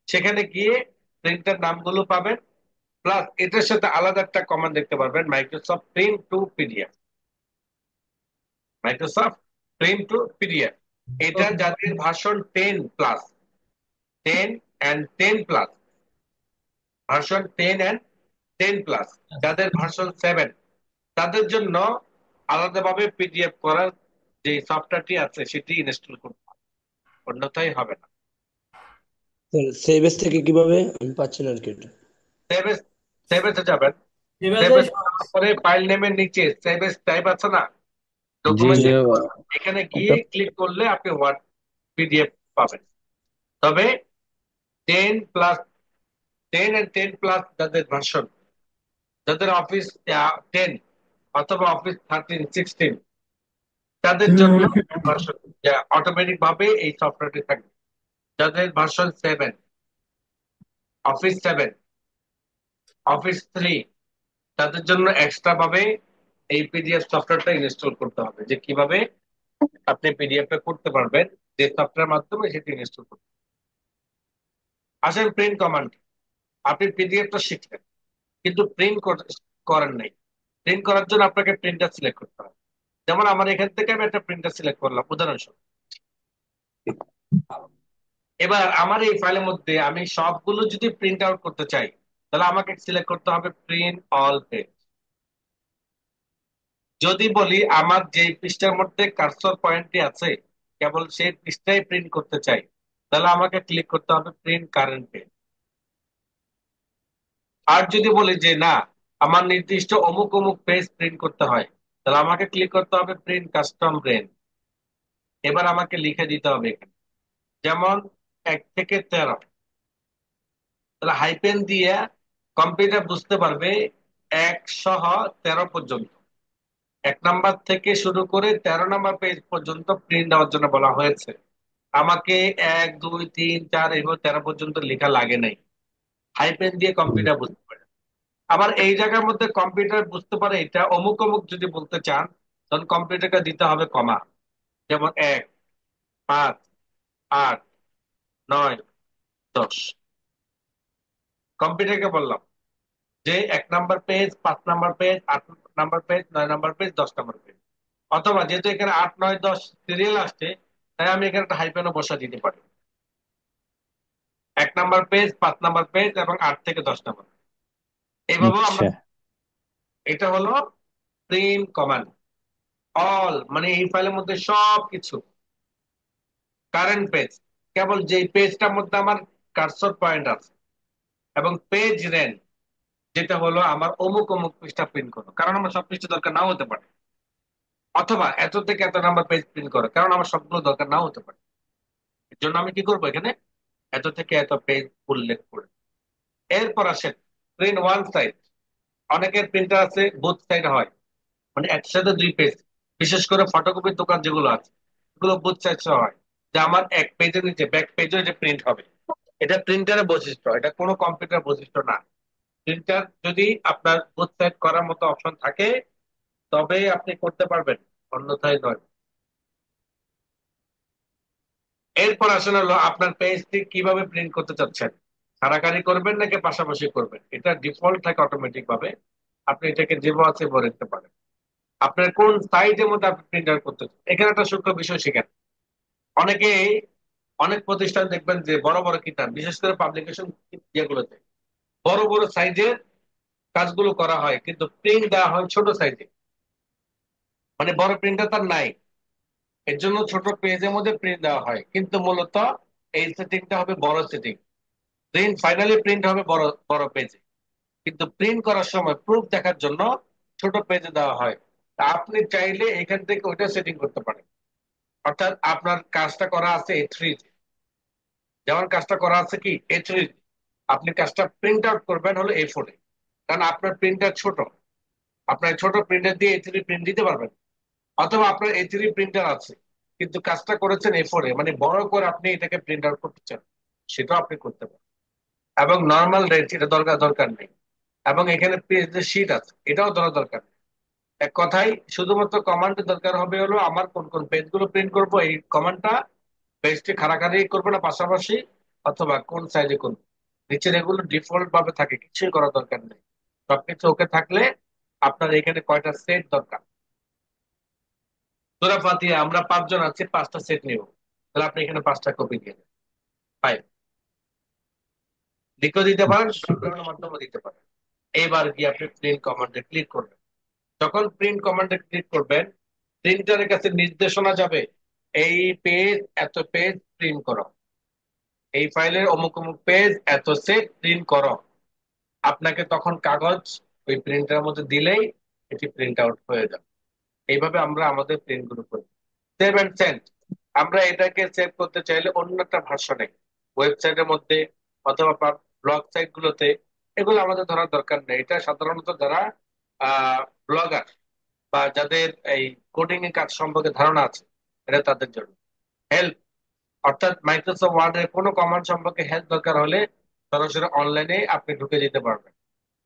সেখানে গিয়ে প্রিন্টার নামগুলো পাবেন। প্লাস এটার সাথে আলাদা একটা কমান্ড দেখতে পারবেন, Microsoft print two PDF. Microsoft print two PDF, এটা ওকে। যাদের ভার্সন 10+, 10 অ্যান্ড 10+, ভার্সন 10 অ্যান্ড 10+, যাদের ভার্সন 7 তাদের জন্য আলাদাভাবে পিডিএফ করার যে সফটওয়্যারটি আছে সেটি ইনস্টল করতে হবে, অন্যথায় হবে না। সেভেস থেকে কিভাবে আমি পাচ্ছি না আর কি এটা। সেভ এস, সেভ এসে যাবেন। সেভ এভাবে এস করার পরে ফাইল নেমের নিচে সেভ এস টাইপ আছে না, জি ডকুমেন্ট, জি এখানে গিয়ে ওটা ক্লিক করলে আপনি ওয়ার্ড পিডিএফ পাবেন। তবে 10+, 10 and 10+, যাদের ভার্সন, যাদের অফিস 10 অথবা অফিস 13, 16, তাদের জন্য ভার্সন অটোমেটিক ভাবে এই সফটওয়্যারটি থাকবে। যাদের ভার্সন 7, অফিস 7, অফিস 3, তাদের জন্য এক্সট্রা ভাবে এই পিডিএফ সফটওয়্যারটা ইনস্টল করতে হবে। যে কিভাবে আপনি পিডিএফ এ করতে পারবেন, যে সফটওয়্যার মাধ্যমে সেটি ইনস্টল করতে। আসেন প্রিন্ট কমান্ড। আপনি পিডিএফটা শিখলেন কিন্তু প্রিন্ট করেন নাই। প্রিন্ট করার জন্য আপনাকে প্রিন্টার সিলেক্ট করতে হবে। যেমন আমার এখান থেকে আমি একটা প্রিন্টার সিলেক্ট করলাম উদাহরণস্বরূপ। এবার আমার এই ফাইলের মধ্যে আমি সবগুলো যদি প্রিন্ট আউট করতে চাই, তাহলে আমাকে সিলেক্ট করতে হবে প্রিন্ট অল পেজ। যদি বলি আমার যে পৃষ্ঠার মধ্যে কার্সর পয়েন্টটি আছে কেবল সেই পৃষ্ঠায় প্রিন্ট করতে চাই, তাহলে আমাকে ক্লিক করতে হবে প্রিন্ট কারেন্ট পেজ। আর যদি বলি যে না, আমার নির্দিষ্ট অমুক অমুক পেজ প্রিন্ট করতে হয়, তাহলে আমাকে ক্লিক করতে হবে প্রিন্ট কাস্টম ব্রেন। এবার আমাকে লিখে দিতে হবে এখানে, যেমন 1 থেকে 13, তাহলে হাইপেন দিয়ে কম্পিউটার বুঝতে পারবে 1 সহ 13 পর্যন্ত, 1 নাম্বার থেকে শুরু করে 13 নাম্বার পেজ পর্যন্ত প্রিন্ট দেওয়ার জন্য বলা হয়েছে। আমাকে 1, 2, 3, 4 এইভাবে 13 পর্যন্ত লেখা লাগে নাই, হাইপেন দিয়ে কম্পিউটার বুঝতে পারে। আবার এই জায়গার মধ্যে কম্পিউটার বুঝতে পারে এটা অমুক অমুক যদি বলতে চান, তখন কম্পিউটারকে দিতে হবে কমা। যেমন 1, 5, 8, 9, 10। কম্পিউটারকে বললাম যে 1 number page, 5 number page, 8 number page, 9 number page, 10 number page. অথবা যেহেতু এখানে 8, 9, 10 সিরিয়াল আসছে, তাই আমি এখানে একটা হাইপেনও বসা দিতে পারি। 1 নাম্বার পেজ, 5 নাম্বার পেজ এবং 8 থেকে 10 নাম্বার। এইভাবেও আমরা, আচ্ছা এটা হলো প্রিন্ট কমান্ড। অল মানে এই ফাইলের মধ্যে সবকিছু। কারেন্ট পেজ, কেবল যে পেজটার মধ্যে আমার কার্সর পয়েন্ট আছে। এবং পেজ রেঞ্জ, যেটা হলো আমার অমুক অমুক পৃষ্ঠা প্রিন্ট করো, কারণ আমার সব পৃষ্ঠা দরকার নাও হতে পারে। অথবা এত থেকে এত নাম্বার পেজ প্রিন্ট করো, কারণ আমার সবগুলো দরকার নাও হতে পারে। এর জন্য আমি কি করবো, এখানে এত থেকে এত পেজ উল্লেখ করে। এরপর আসেন প্রিন্ট ওয়ান সাইড। অনেকের প্রিন্টার আছে বোথ সাইড হয়, মানে একসাথে 2 পেজ। বিশেষ করে ফটোকপির দোকান যেগুলো আছে, এগুলো বোথ সাইড হয়, যে আমার এক পেজের নিচে ব্যাক পেজও যে প্রিন্ট হবে। এটা প্রিন্টারের বৈশিষ্ট্য, এটা কোনো কম্পিউটার বৈশিষ্ট্য না। প্রিন্টার যদি আপনার বোথ সাইড করার মতো অপশন থাকে তবেই আপনি করতে পারবেন, অন্যথায় নয়। এরপর আসলে হলো আপনার পেজটি কিভাবে প্রিন্ট করতে চাচ্ছেন, কারাকারি করবেন নাকি পাশাপাশি করবেন, এটা ডিফল্ট থাকে অটোমেটিক ভাবে। আপনি এটাকে যেভাবে আছে সেভাবে রাখতে পারেন। আপনার কোন সাইজের মধ্যে আপনি প্রিন্ট আউট করতে চান, এখানে একটা সূক্ষ্ম বিষয় শিখেন। অনেকে, অনেক প্রতিষ্ঠান দেখবেন যে বড় বড় কিতাব, বিশেষ করে পাবলিকেশন যেগুলোতে বড় বড় সাইজের কাজগুলো করা হয়, কিন্তু প্রিন্ট দেওয়া হয় ছোট সাইজে, মানে বড় প্রিন্টার তার নাই, এর জন্য ছোট পেজের মধ্যে প্রিন্ট দেওয়া হয়। কিন্তু মূলত এই সেটিংটা হবে বড় সেটিং, প্রিন্ট ফাইনালি প্রিন্ট হবে বড় বড় পেজে, কিন্তু প্রিন্ট করার সময় প্রুফ দেখার জন্য ছোট পেজে দেওয়া হয়। তা আপনি চাইলে এখান থেকে ওইটা সেটিং করতে পারেন। অর্থাৎ আপনার কাজটা করা আছে A3, যেমন কাজটা করা আছে কি A3, আপনি কাজটা প্রিন্ট আউট করবেন হলো A4 এ, কারণ আপনার প্রিন্টার ছোট, আপনার ছোট প্রিন্টার দিয়ে A3 প্রিন্ট দিতে পারবেন। অথবা আপনার A3 প্রিন্টার আছে কিন্তু কাজটা করেছেন A4 এ, মানে বড় করে আপনি এটাকে প্রিন্ট আউট করতে চান, সেটাও আপনি করতে পারেন। এবং নর্মাল রেট এটা দরকার দরকার নেই। এবং এখানে পেজ যে শিট আছে এটাও ধরা দরকার নেই। এক কথায় শুধুমাত্র কমান্ডের দরকার হবে হলো আমার কোন কোন পেজগুলো প্রিন্ট করব, এই কমান্ডটা পেজটি খাড়াখাড়ি করবে না পাশাপাশি, অথবা কোন সাইজে করবো। নিচের এগুলো ডিফল্ট ভাবে থাকে, কিছুই করার দরকার নেই। সবকিছু ওকে থাকলে আপনার এখানে কয়টা সেট দরকার। সূরা ফাতিহা আমরা 5 জন আছি, 5টা সেট নিব, তাহলে আপনি এখানে 5টা কপি দিয়ে দেন। 5 লিখেও দিতে পারেন, ড্রপ মাধ্যমে দিতে পারেন। এবার গিয়ে আপনি প্রিন্ট কমান্ডে ক্লিক করবেন। যখন প্রিন্ট কমান্ডে ক্লিক করবেন, প্রিন্টারের কাছে নির্দেশনা যাবে এই পেজ এত পেজ প্রিন্ট করো, এই ফাইলের অমুক অমুক পেজ এত সেট প্রিন্ট করো। আপনাকে তখন কাগজ ওই প্রিন্টারের মধ্যে দিলেই এটি প্রিন্ট আউট হয়ে যাবে। এইভাবে আমরা আমাদের প্রিন্ট গুলো করি। সেভ এন্ড সেন্ড, আমরা এটাকে সেভ করতে চাইলে অন্য একটা ভার্সনে, ওয়েবসাইটের মধ্যে অথবা ব্লগ সাইট গুলোতে, এগুলো আমাদের ধরার দরকার নেই। এটা সাধারণত যারা ব্লগার বা যাদের এই কোডিং এর কাজ সম্পর্কে ধারণা আছে, এটা তাদের জন্য। হেল্প, অর্থাৎ মাইক্রোসফট ওয়ার্ড এর কোনো কমান্ড সম্পর্কে হেল্প দরকার হলে সরাসরি অনলাইনে আপনি ঢুকে যেতে পারবেন।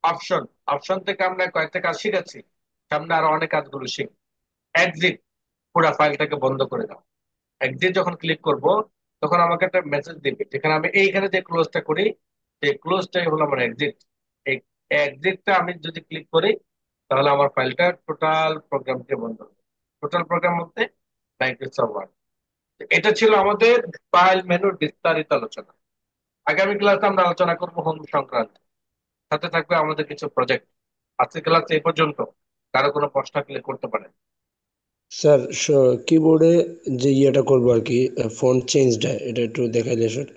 অপশন, অপশন থেকে আমরা কয়েকটা কাজ শিখেছি, সামনে আরো অনেক কাজগুলো শিখব। এক্সিট, পুরো ফাইলটাকে বন্ধ করে দাও। এক্সিট যখন ক্লিক করব তখন আমাকে একটা মেসেজ দিবে, যেখানে আমি এইখানে যে ক্লোজটা করি সেই ক্লোজটাই হলো আমার এক্সিট। এই এক্সিটটা আমি যদি ক্লিক করি তাহলে আমার ফাইলটা টোটাল প্রোগ্রামকে বন্ধ হবে। টোটাল প্রোগ্রাম মধ্যে মাইক্রোসফট ওয়ার্ড। এটা ছিল আমাদের ফাইল মেনুর বিস্তারিত আলোচনা। আগামী ক্লাসে আমরা আলোচনা করব হোম সংক্রান্ত, সাথে থাকবে আমাদের কিছু প্রজেক্ট। আজকে ক্লাস এই পর্যন্ত, কারো কোনো প্রশ্ন ক্লিক করতে পারেন। স্যার কিবোর্ডে যে ইয়েটা করবো আর কি, ফন্ট চেঞ্জটা এটা একটু দেখাইলে স্যার।